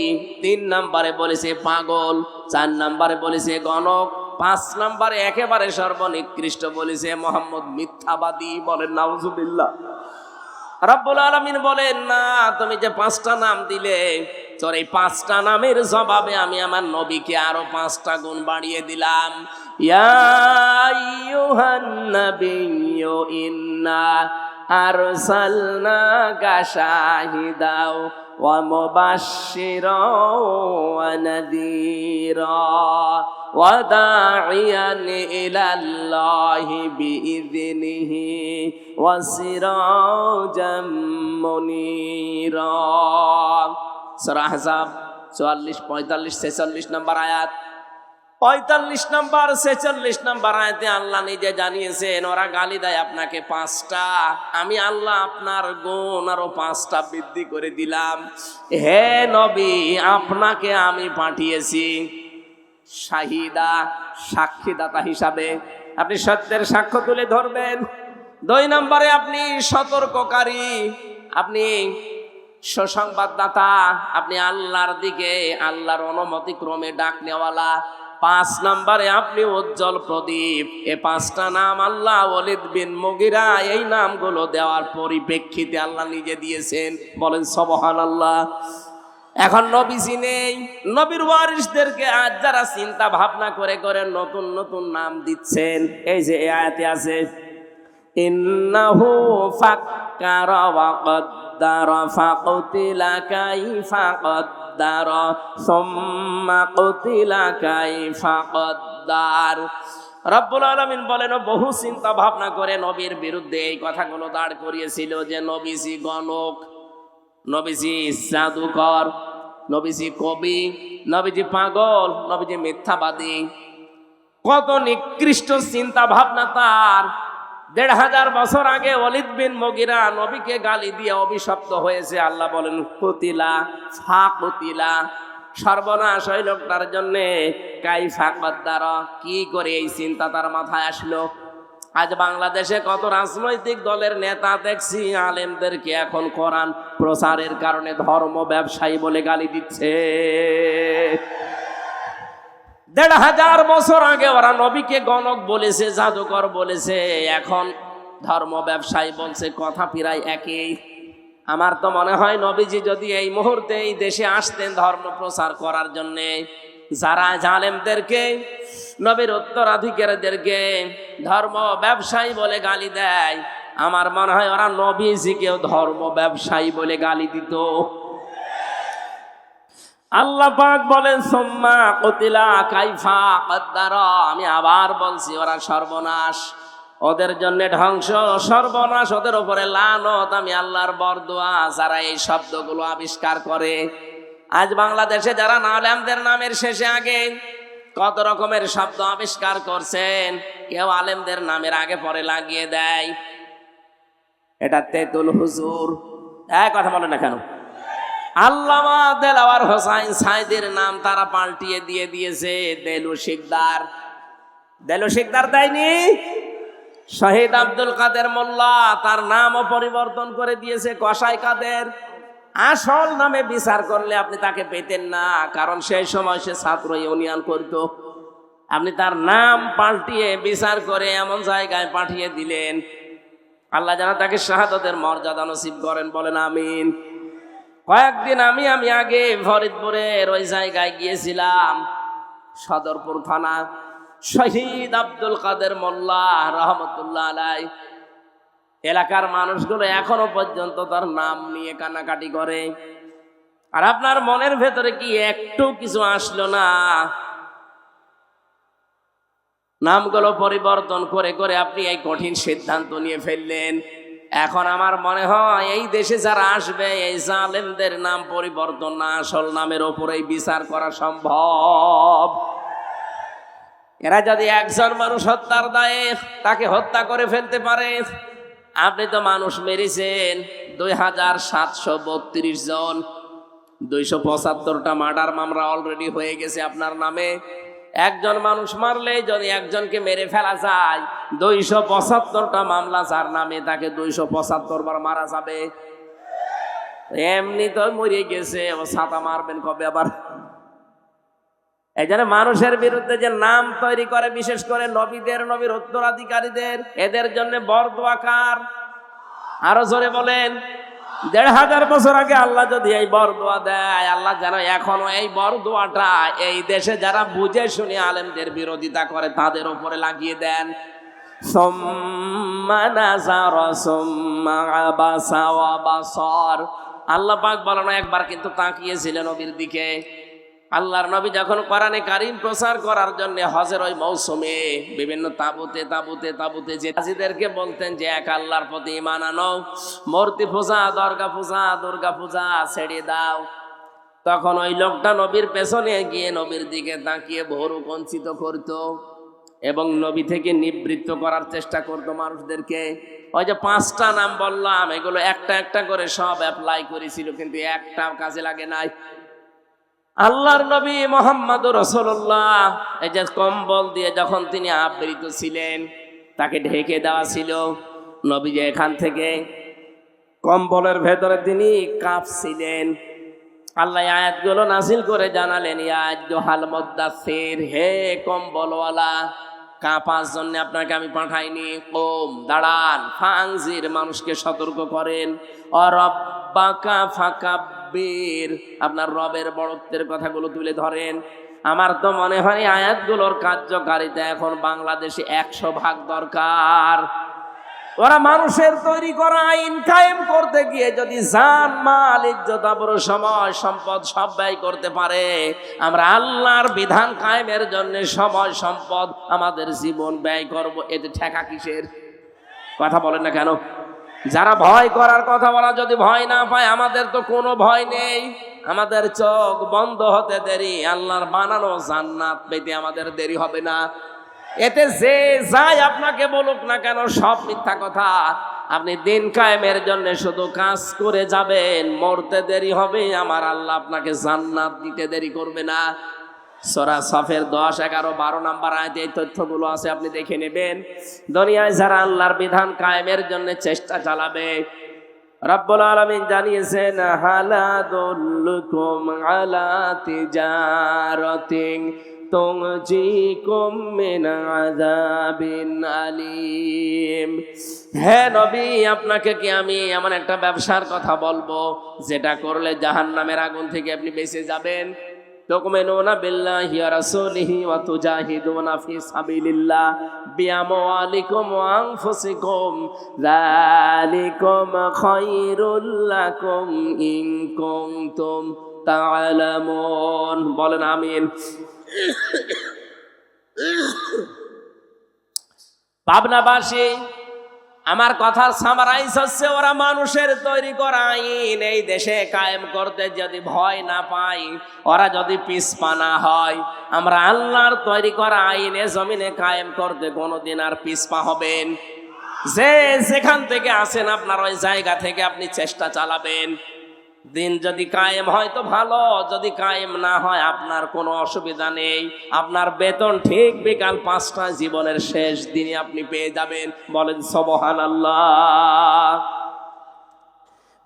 3 নম্বরে বলেছে পাগল, 4 নম্বরে বলেছে গণক, 5 নম্বরে একেবারে সর্বনিকৃষ্ট বলেছে মোহাম্মদ মিথ্যাবাদী। বলেন নাউজুবিল্লাহ। রব্বুল আলামিন বলেন, না, তুমি যে 5টা নাম দিলে, তোর এই 5টা নামের জবাবে আমি আমার নবীকে আরো 5টা গুণ বাড়িয়ে দিলাম। ইয়া আইয়ুহান নাবিয়্যু ইন্না আরসালনাকা শাহিদাও ওয়া মুবাশশিরাও ওয়া নাযীরা ওয়া দা'iয়ান ইলাল্লাহি বিইযনিহি ওয়া সিরাজাম মুনীরা। সূরা আহজাব 44, 45, 46 নম্বর আয়াত। 45 নম্বর 46 নম্বর আয়াতে আল্লাহ নিজে জানিয়েছেন, ওরা গালি দেয় আপনাকে 5টা, আমি আল্লাহ আপনার গুণ আরো 5টা বৃদ্ধি করে দিলাম। হে নবী, আপনাকে আমি পাঠিয়েছি শাহিদা, সাক্ষীদাতা হিসাবে। আপনি সত্যের সাক্ষ্য তুলে ধরবেন। 2 নম্বরে আপনি সতর্ককারী, আপনি সুসংবাদদাতা, আপনি আল্লাহর দিকে আল্লাহর অনুমতি ক্রমে ডাক নেওয়ালা। 5 নম্বরে আপনি উজ্জ্বল প্রদীপ। এই 5টা নাম আল্লাহ ওয়ালিদ বিন মুগিরা এই নামগুলো দেওয়ার পরিপ্রেক্ষিতে আল্লাহ নিজে দিয়েছেন। বলেন সুবহানাল্লাহ। এখন নবীজি নেই, নবীর ওয়ারিসদেরকে আজ যারা চিন্তা ভাবনা করে করে নতুন নতুন নাম দিচ্ছেন, এই যে এই আয়াতে আছে, ইন্নাহু ফাক্কারা ওয়া কদ্দারা ফাকুতিলা কাইফা কদ্দারা সুম্মা কুতিলা কাইফা কদ্দার। রব্বুল আলামিন বলেন, বহু চিন্তা ভাবনা করে নবীর বিরুদ্ধে এই কথাগুলো দাঁড় করিয়েছিল যে নবীজি গণক, নবীজি জাদুকর, নবীজি কবি, নবীজি পাগল, নবীজি মিথ্যাবাদী। কত নিকৃষ্ট চিন্তা ভাবনা তার। ১৫০০ বছর আগে ওয়ালিদ বিন মুগিরা নবীকে গালি দিয়ে অভিশপ্ত হয়েছে। আল্লাহ বলেন কুতিলা ফাকুতিলা, সর্বনাশ ওই লোকটার জন্য। কাইফা কদ্দারা, কি করে এই চিন্তা তার মাথায় আসলো। আজ বাংলাদেশে কত রাজনৈতিক দলের নেতা দেখছি আলেমদেরকে এখন কোরআন প্রচারের কারণে ধর্ম ব্যবসায়ী বলে গালি দিচ্ছে। ১৫০০ বছর আগে ওরা নবীকে গণক বলেছে, জাদুকর বলেছে, এখন ধর্ম ব্যবসায়ী বলছে, কথা প্রায় একই। আমার তো মনে হয় নবীজি যদি এই মুহূর্তে এই দেশে আসতেন ধর্ম প্রচার করার জন্যে, যারা জালেমদেরকে, নবীর উত্তরাধিকারীদেরকে ধর্ম ব্যবসায়ী বলে গালি দেয়, আমার মনে হয় ওরা নবীজিকেও ধর্ম ব্যবসায়ী বলে গালি দিত। আল্লাহ পাক বলেন সুম্মা কুতিলা কাইফা কদ্দারা, আমি আবার বলছি ওরা সর্বনাশ, ওদের জন্য ধ্বংস, সর্বনাশ, ওদের উপরে লানত, আমি আল্লাহর বরদোয়া যারা এই শব্দগুলো আবিষ্কার করে। আজ বাংলাদেশে যারা আলেমদের নামের শেষে আগে কত রকমের শব্দ আবিষ্কার করছেন, কেউ আলেমদের নামের আগে পরে লাগিয়ে দেয় এটা তেতুল হুজুর। কথা বলে না কেন? আল্লামা দেলাওয়ার হোসাইন সাইদের নাম তারা পাল্টিয়ে দিয়ে দিয়েছে দেলু শিকদার। দেলু শিকদার দেয়নি, শহীদ আব্দুল কাদের মোল্লা তার নামও পরিবর্তন করে দিয়েছে কসাই কাদের। আসল নামে বিচার করলে আপনি তাকে পেতেন না, কারণ সেই সময় সে ছাত্র ইউনিয়ন করত। আপনি তার নাম পাল্টিয়ে বিচার করে এমন জায়গায় পাঠিয়ে দিলেন, আল্লাহ যেন তাকে শাহাদাতের মর্যাদা নসিব করেন, বলেন আমিন। কয়েকদিন আমি আগে ফরিদপুরের ওই জায়গায় গিয়েছিলাম, সদরপুর থানা, শহীদ আব্দুল কাদের মোল্লা রহমতুল্লাহ আলাই। এলাকার মানুষগুলো এখনো পর্যন্ত তার নাম নিয়ে কান্নাকাটি করে। আর আপনার মনের ভেতরে কি একটু কিছু আসলো না? নামগুলো পরিবর্তন করে করে আপনি এই কঠিন সিদ্ধান্ত নিয়ে ফেললেন। এখন আমার মনে হয় এই দেশে যারা আসবে, এই জালেমদের নাম পরিবর্তন না, আসল নামের ওপরেই বিচার করা সম্ভব। এরা যদি একজন মানুষ হত্যার দায়ে তাকে হত্যা করে ফেলতে পারে, আপনি তো মানুষ মেরেছেন ২৭৩২ জন, ২৭৫টা মার্ডার মামলা অলরেডি হয়ে গেছে আপনার নামে। একজন মানুষ মারলে যদি একজনকে মেরে ফেলা যায়, ২৭৫টা মামলা যার নামে, তাকে ২৭৫ বার মারা যাবে। এমনি তো মরে গেছে, ও ছাতা মারবেন কবে আবার? এই জন্য মানুষের বিরুদ্ধে যে নাম তৈরি করে, বিশেষ করে নবীদের, নবীর উত্তরাধিকারীদের, এদের জন্য বরদোয়া কার? আরো জোরে বলেন। ১৫০০ বছর আগে আল্লাহ যদি এই বরদোয়া দেয়, আল্লাহ যেন এখনো এই বরদোয়াটা এই দেশে যারা বুঝে শুনে আলেমদের বিরোধিতা করে তাদের উপরে লাগিয়ে দেন। আল্লাহ পাক বলেন একবার কিন্তু তাকিয়েছিলেন নবীর দিকে। আল্লাহর নবী যখন কোরআনে কারীম প্রচার করার জন্য হজের ওই মৌসুমে বিভিন্ন তাবুতে যে হাজীদেরকে বলতেন যে এক আল্লাহর প্রতি ঈমান আনো, মূর্তি পূজা, দুর্গা পূজা ছেড়ে দাও, তখন ওই লোকটা নবীর পেছনে গিয়ে নবীর দিকে তাকিয়ে ভোরু কঞ্চিত করত এবং নবী থেকে নিবৃত্ত করার চেষ্টা করত মানুষদেরকে। ওই যে 5টা নাম বললাম, এগুলো একটা একটা করে সব অ্যাপ্লাই করেছিল, কিন্তু একটাও কাজে লাগে নাই। আল্লাহর নবী মুহাম্মদুর রাসূলুল্লাহ এই যে কম্বল দিয়ে যখন তিনি আবৃত ছিলেন, তাকে ঢেকে দেওয়া ছিল, নবী যে এখান থেকে কম্বলের ভেতরে তিনি কাঁপছিলেন। আল্লাহ আয়াতগুলো নাযিল করে জানালেন, ইয়া আইয়ুহাল মুদ্দাসসির, হে কম্বলওয়ালা, কাঁপার জন্য আপনাকে আমি পাঠাইনি। কোম, দাঁড়ান, ফাংজির, মানুষকে সতর্ক করেন, ও রব্বাকা ফাকাব্বির, আপনার রবের বড়ত্বের কথাগুলো তুলে ধরেন। আমার তো মনে হয় আয়াতগুলোর কার্যকারিতা এখন বাংলাদেশে 100 ভাগ দরকার। ওরা মানুষের তৈরি করা আইন কায়েম করতে গিয়ে যদি জান মাল ইজ্জত আবরু সময় সম্পদ সব ব্যয় করতে পারে, আমরা আল্লাহর বিধান কায়েমের জন্য সময় সম্পদ আমাদের জীবন ব্যয় করব, এতে ঠেকা কিসের? কথা বলেন না কেন? যারা ভয় করার কথা বলা, যদি ভয় না পায়, আমাদের তো কোনো ভয় নেই। আমাদের চোখ বন্ধ হতে দেরি, আল্লাহর বানানো জান্নাত পেতে আমাদের দেরি হবে না। এতে যে যাই আপনাকে বলুক না কেন, সব মিথ্যা কথা। আপনি দিন কায়েমের জন্য শুধু কাজ করে যাবেন, মরতে দেরি হবে, আমার আল্লাহ আপনাকে জান্নাত দিতে দেরি করবে না। সূরা সফের 10, 11, 12 নাম্বার আয়াতে এই তথ্যগুলো আছে, আপনি দেখে নেবেন। দুনিয়ায় যারা আল্লাহর বিধান কায়েমের জন্য চেষ্টা চালাবে, রব্বুল আলামিন জানিয়েছেন, হালাদুল্লুকুম আলা তিজারাতিন তুনজিকুম মিন আযাবিন আলীম। হে নবী, আপনাকে কি আমি এমন একটা ব্যবসার কথা বলবো যেটা করলে জাহান্নামের আগুন থেকে আপনি বেঁচে যাবেন? তুমিনুনা বিল্লাহি ওয়া রাসূলিহি ওয়া তুজাহিদুনা ফি সাবিলিল্লাহ বিআমওয়ালিকুম ওয়া আনফুসিকুম যালিকুম খায়রুল লাকুম ইন কুনতুম তা'লামুন। বলেন আমিন। পাবনাবাসী, আমার কথার সামারাইজ হচ্ছে, ওরা মানুষের তৈরি করা আইন এই দেশে কায়েম করতে যদি ভয় না পায়, ওরা যদি পিছপা না হয়, আমরা আল্লাহর তৈরি করা আইনে জমিনে কায়েম করতে কোনোদিন আর পিছপা হবেন? যে যেখান থেকে আসেন, আপনার ওই জায়গা থেকে আপনি চেষ্টা চালাবেন। দিন যদি কায়েম হয় তো ভালো, যদি কায়েম না হয় আপনার কোনো অসুবিধা নেই। আপনার বেতন ঠিক বিকাল 5টায় জীবনের শেষ দিনে আপনি পেয়ে যাবেন। বলেন সুবহানাল্লাহ।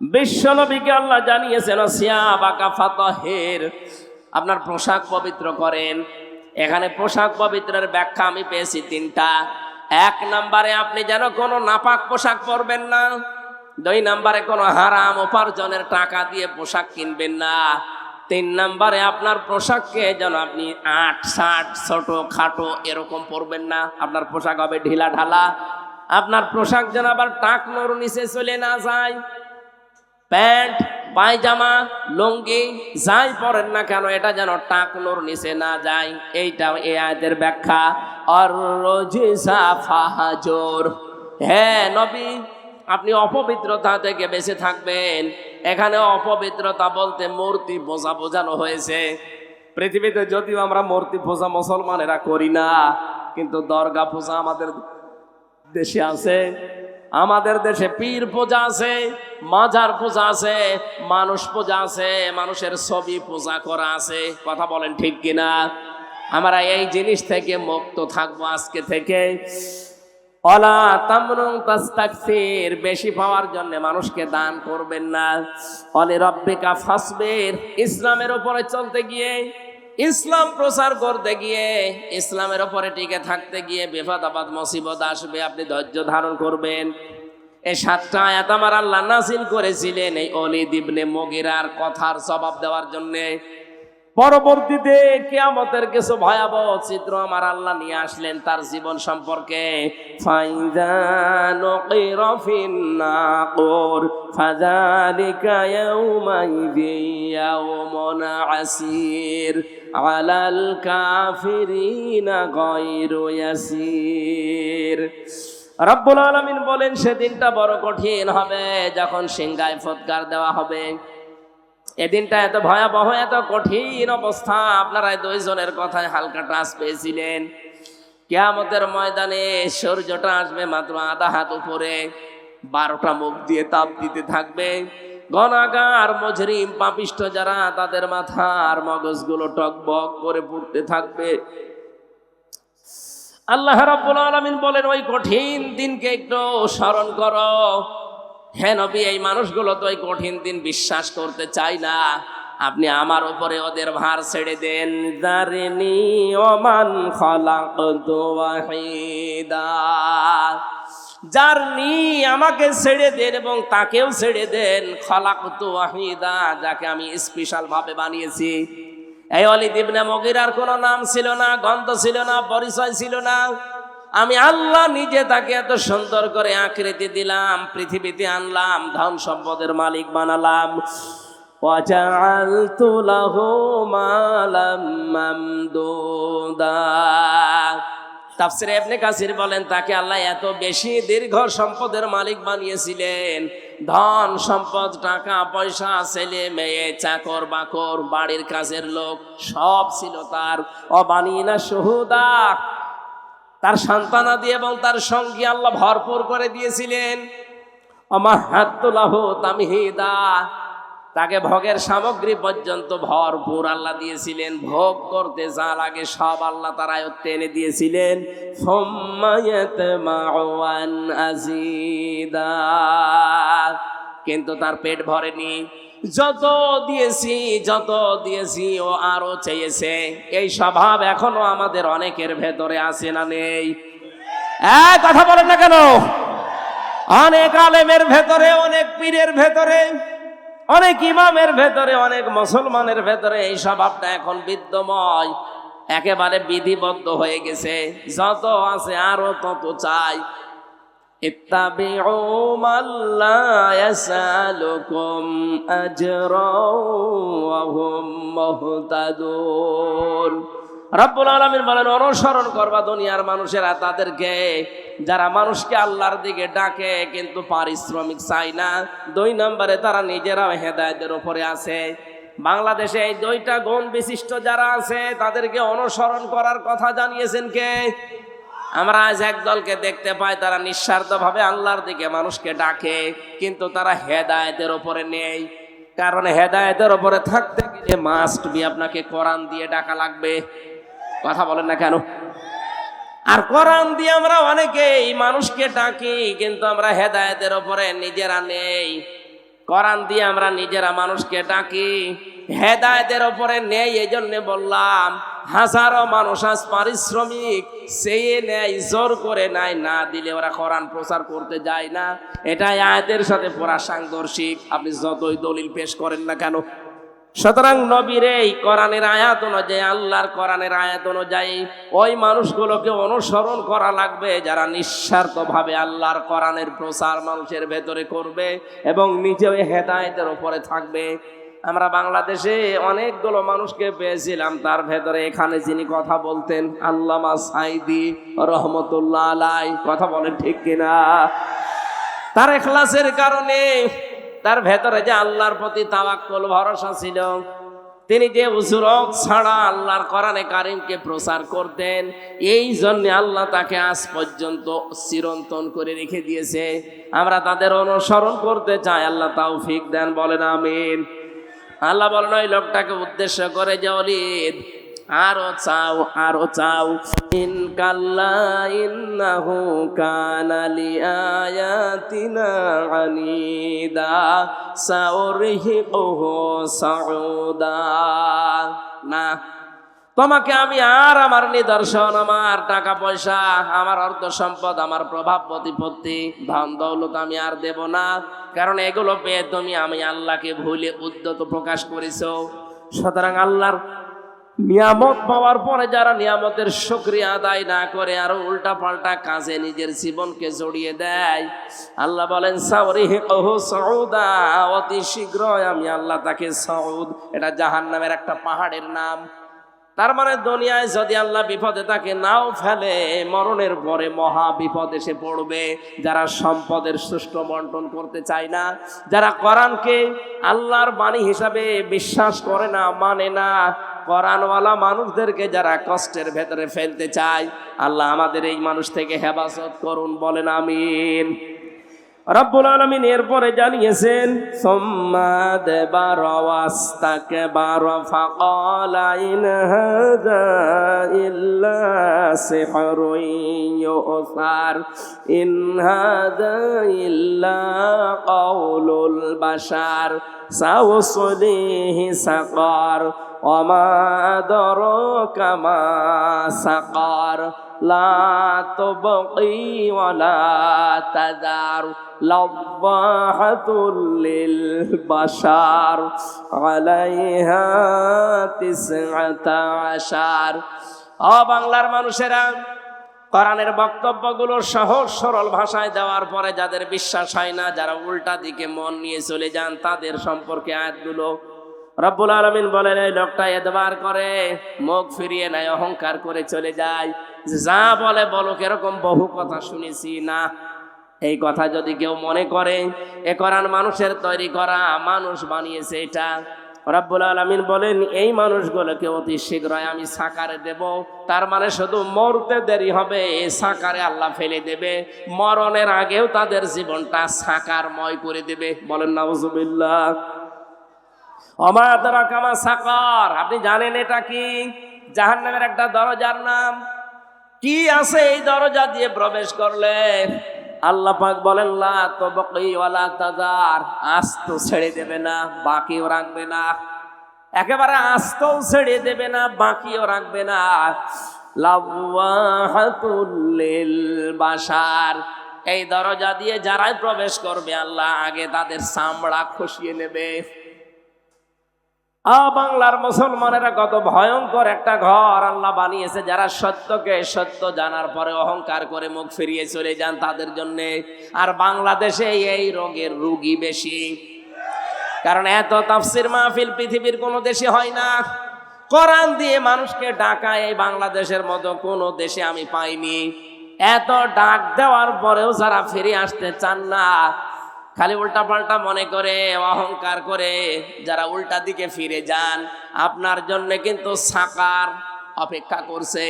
বিশ্বনবীকে আল্লাহ জানিয়েছেন, সিয়াবাকা ফাতাহির, আপনার পোশাক পবিত্র করেন। এখানে পোশাক পবিত্রের ব্যাখ্যা আমি পেয়েছি 3টা। 1 নম্বরে আপনি যেন কোনো নাপাক পোশাক পরবেন না। 2 নম্বরে কোনো হারাম উপার্জনের টাকা দিয়ে পোশাক কিনবেন না। 3 নম্বরে আপনার পোশাককে যেন আপনি 8-60 ছোট খাটো এরকম পরবেন না। আপনার পোশাক হবে ঢিলা ঢালা। আপনার পোশাক যেন আবার টাকনোর নিচে চলে না যায়। প্যান্ট, পায়জামা, লুঙ্গি যাই পরেন না কেন, এটা যেন টাকনোর নিচে না যায়। এইটা এই আয়াতের ব্যাখ্যা। আর রজিসা ফাহাজুর, হ্যাঁ নবী, আপনি অপবিত্রতা থেকে বেঁচে থাকবেন। এখানে অপবিত্রতা বলতে মূর্তি পূজা বোঝানো হয়েছে। পৃথিবীতে যদিও আমরা মূর্তি পূজা মুসলমানেরা করি না, কিন্তু দরগা পূজা আমাদের দেশে আছে। আমাদের দেশে পীর পূজা আছে, মাজার পূজা আছে, মানুষ পূজা আছে, মানুষের ছবি পূজা করা আছে। কথা বলেন ঠিক কিনা? আমরা এই জিনিস থেকে মুক্ত থাকবো আজকে থেকে। ওয়ালা তামনুন তাস্তাকসির, বেশি পাওয়ার জন্য মানুষকে দান করবেন না। ওয়ালি রাব্বিকা ফাসবির, ইসলামের উপরে চলতে গিয়ে, ইসলাম প্রচার করতে গিয়ে, ইসলামের উপরে টিকে থাকতে গিয়ে বিপদ আপদ মুসিবত আসবে, আপনি ধৈর্য ধারণ করবেন। এই 7টা আয়াত আমার আল্লাহ নাযিল করেছিলেন এই ওলীদ ইবনে মুগীরার কথার জবাব দেওয়ার জন্য। পরবর্তীতে কিয়ামতের কিছু ভয়াবহ চিত্র আমার আল্লাহ নিয়ে আসলেন তার জীবন সম্পর্কে। ফাইযা নুকিরা ফিন নাকুর ফাযালিকা ইয়াউমাইযিন ইয়াউমুন আসির আলাল কাফিরিনা গায়রু ইয়াসির। রব্বুল আলামিন বলেন, সেদিনটা বড় কঠিন হবে যখন সিংহায় ফুৎকার দেওয়া হবে। এদিনটা এত ভয়াবহ, এত কঠিন অবস্থা। আপনারা 2 জনের কথায় হালকা টাচ পেয়েছিলেন। কিয়ামতের ময়দানে সূর্যটা আসবে মাত্র আধা হাত উপরে, 12টা মুখ দিয়ে তাপ দিতে থাকবে। গুনাহগার মুজরিম পাপিষ্ঠ যারা, তাদের মাথার মগজগুলো টকবক করে পুড়তে থাকবে। আল্লাহ রাব্বুল আলামিন বলেন, ওই কঠিন দিনকে একটু স্মরণ করো। হে নবী, এই মানুষগুলো তো এই কঠিন দিন বিশ্বাস করতে চায় না। আপনি আমার উপরে ওদের ভার ছেড়ে দেন। যারনি ওমান খালাকতু ওয়াহিদা, যারনি আমাকে ছেড়ে দেন এবং তাকেও ছেড়ে দেন। খালাকতু ওয়াহিদা, যাকে আমি স্পেশাল ভাবে বানিয়েছি। এই ওলীদ ইবনে মুগীরার কোনো নাম ছিল না, গন্ধ ছিল না, পরিচয় ছিল না। আমি আল্লাহ নিজে তাকে এত সুন্দর করে আকৃতি দিলাম, পৃথিবীতে আনলাম, ধন সম্পদের মালিক বানালাম। وَجَعَلْتُ لَهُ مَالًا مَمْدُودًا। তাফসীরে ইবনে কাসির বলেন তাকে আল্লাহ এত বেশি দীর্ঘ সম্পদের মালিক বানিয়েছিলেন, ধন সম্পদ, টাকা পয়সা, ছেলে মেয়ে, চাকর বাকর, বাড়ির কাজের লোক সব ছিল তার। অবানিনা শুহুদা, তার সন্তানাদি এবং তার সঙ্গী আল্লাহ ভরপুর করে দিয়েছিলেন। অমাহাত্তু লাহু তামহিদা, তাকে ভোগের সামগ্রী পর্যন্ত ভরপুর আল্লাহ দিয়েছিলেন। ভোগ করতে যা লাগে সব আল্লাহ তার আয়ত্তে এনে দিয়েছিলেন। সুম্মা ইয়াতমাউ আন আযীদা, কিন্তু তার পেট ভরেনি। যত দিয়েছি ও আরো চেয়েছে। এই স্বভাব এখনো আমাদের অনেকের ভেতরে আছে না নেই? কথা বলেন না কেন? অনেক আলেমের ভেতরে, অনেক পীরের ভেতরে, অনেক ইমামের ভেতরে, অনেক মুসলমানের ভেতরে এই স্বভাবটা এখন বিদ্যময়, একেবারে বিধিবদ্ধ হয়ে গেছে। যত আছে আরো তত চাই। ইত্তাবিউ মাল্লা ইয়াসালুকুম আজরাও ওয়া হুম মুহতাদুন। রব্বুল আলামিন বলেন, অনুসরণ করবা দুনিয়ার মানুষেরা তাদেরকে যারা মানুষকে আল্লাহর দিকে ডাকে কিন্তু পারিশ্রমিক চায় না। 2 নম্বরে তারা নিজেরাও হেদায়েতের উপরে আছে। বাংলাদেশে এই 2টা গুণ বিশিষ্ট যারা আছে তাদেরকে অনুসরণ করার কথা জানিয়েছেন কে? আমরা আজ এক দলকে দেখতে পাই, তারা নিঃস্বার্থভাবে আল্লাহর দিকে মানুষকে ডাকে কিন্তু তারা হেদায়েতের উপরে নেই। কারণ হেদায়েতের উপরে থাকতে গেলে মাস্ট বি আপনাকে কোরআন দিয়ে ডাকা লাগবে। কথা বলেন না কেন? আর কোরআন দিয়ে আমরা অনেকেই মানুষকে ডাকি কিন্তু আমরা হেদায়েতের উপরে নিজেরা নেই। কোরআন দিয়ে আমরা নিজেরা মানুষকে ডাকি, হেদায়েতের উপরে নেই। এই জন্য বললাম, হাজারো মানুষ আজ পারিশ্রমিক চেয়ে নেয়, জোর করে নেয়, না দিলে ওরা কোরআন প্রচার করতে যায় না। এটা আয়াতের সাথে পুরা সাংঘর্ষিক, আপনি যতই দলিল পেশ করেন না কেন। সুতরাং নবীর এই কোরআনের আয়াত অনুযায়ী, আল্লাহর কোরআনের আয়াত অনুযায়ী ওই মানুষগুলোকে অনুসরণ করা লাগবে যারা নিঃস্বার্থভাবে আল্লাহর কোরআনের প্রচার মানুষের ভেতরে করবে এবং নিজেও হেদায়েতের উপরে থাকবে। আমরা বাংলাদেশে অনেকগুলো মানুষকে পেয়েছিলাম, তার ভেতরে এখানে যিনি কথা বলতেন আল্লামা সাঈদী রহমতুল্লাহ আলাইহি। কথা বলেন ঠিক কিনা? তার ইখলাসের কারণে, তার ভেতরে যে আল্লাহর প্রতি তাওয়াক্কুল ভরসা ছিল, তিনি যে উজরত ছাড়া আল্লাহর কোরআনে কারিমকে প্রচার করতেন, এই জন্য আল্লাহ তাকে আজ পর্যন্ত চিরন্তন করে রেখে দিয়েছে। আমরা তাদের অনুসরণ করতে চাই, আল্লাহ তৌফিক দেন, বলেন আমিন। আল্লাহ বলেন ওই লোকটাকে উদ্দেশ্য করে যে ওয়ালিদ, আরো চাও, আরো চাও। ইন কাল্লা ইন্নাহু কানা লিআয়াতিনা আনিদা সাউরহিকুহু সাউদা। না, তোমাকে আমি আর আমার নিদর্শন, আমার টাকা পয়সা, আমার অর্থ সম্পদ, আমার প্রভাব প্রতিপত্তি, ধন দৌলত আমি আর দেব না। কারণ এগুলো পেয়ে তুমি আমি আল্লাহকে ভুলে উদ্যত প্রকাশ করেছো। সুতরাং আল্লাহর নিয়ামত পাওয়ার পরে যারা নিয়ামতের শুকরিয়া আদায় না করে আর উল্টা পাল্টা কাজে নিজের জীবনকে জড়িয়ে দেয়, আল্লাহ বলেন সাউরিহিকুহু সাউদা, অতি শীঘ্রই আমি আল্লাহ তাকে সাউদ, এটা জাহান্নামের একটা পাহাড়ের নাম। তার মানে দুনিয়ায় যদি আল্লাহ বিপদে তাকে নাও ফেলে, মরণের পরে মহা বিপদ এসে পড়বে। যারা সম্পদের সুষ্ঠু বন্টন করতে চায় না, যারা কোরআনকে আল্লাহর বাণী হিসাবে বিশ্বাস করে না, মানে না, কোরআনওয়ালা মানুষদেরকে যারা কষ্টের ভেতরে ফেলতে চায়, আল্লাহ আমাদের এই মানুষ থেকে হেফাজত করুন, বলেন আমিন। রব্বুল আলামিন এরপরে জানিয়েছেন, সুম্মা আদবারা ওয়াস্তাকবারা ফাকালা ইন হাযা ইল্লা সিহরুন ইউসার ইন হাযা ইল্লা কাওলুল বাশার সাউসলিহি সাকার ওয়া মা আদরাকা মা সাকার লা তুবকি ওয়া লা তাযার লাওয়াহাতুল লিল বাশার আলাইহা 19। ও বাংলার মানুষেরা, কোরআনের বক্তব্যগুলো সহজ সরল ভাষায় দেওয়ার পরে যাদের বিশ্বাস হয় না, যারা উল্টা দিকে মন নিয়ে চলে যান, তাদের সম্পর্কে আয়াতগুলো রব্বুল আলামিন বলেন, এই লোকটা এতবার করে মুখ ফিরিয়ে নেয়, অহংকার করে চলে যায়, যা বলে বলুক, এরকম বহু কথা শুনেছি না। এই কথা যদি কেউ মনে করে এ কোরআন মানুষের তৈরি করা, মানুষ বানিয়েছে এটা, রব্বুল আলামিন বলেন এই মানুষগুলোকে অতি শীঘ্রই আমি সাকারে দেব। তার মানে শুধু মরতে দেরি হবে, সাকারে আল্লাহ ফেলে দেবে, মরণের আগেও তাদের জীবনটা সাকারময় করে দেবে। বলেন নাউজুবিল্লাহ। ওমা আদরাকা মা সাকার, আপনি জানেন এটা কি? জাহান্নামের একটা দরজার নাম। কি আছে এই দরজা দিয়ে প্রবেশ করলে? আল্লাহ পাক বলেন লা তাবকি ওয়ালা তাজার, আস্ত ছেড়ে দেবে না, বাকিও রাখবে না। একেবারে আস্তও ছেড়ে দেবে না, বাকিও রাখবে না। লাওয়াহাতুল লিল বাশার, এই দরজা দিয়ে যারাই প্রবেশ করবে আল্লাহ আগে তাদের চামড়া খসিয়ে নেবে। বাংলার মুসলমানেরা কত ভয়ঙ্কর একটা ঘর আল্লাহ বানিয়েছে, যারা সত্যকে সত্য জানার পরে অহংকার করে মুখ ফিরিয়ে চলে যান তাদের জন্য। আর বাংলাদেশে এই রোগের রোগী বেশি, কারণ এত তাফসির মাহফিল পৃথিবীর কোনো দেশে হয় না। কোরআন দিয়ে মানুষকে ডাকায় এই বাংলাদেশের মতো কোনো দেশে আমি পাইনি। এত ডাক দেওয়ার পরেও যারা ফিরে আসতে চান না, খালি উল্টা পাল্টা মনে করে, অহংকার করে যারা উল্টা দিকে ফিরে যান, আপনার জন্য কিন্তু সাকার অপেক্ষা করছে।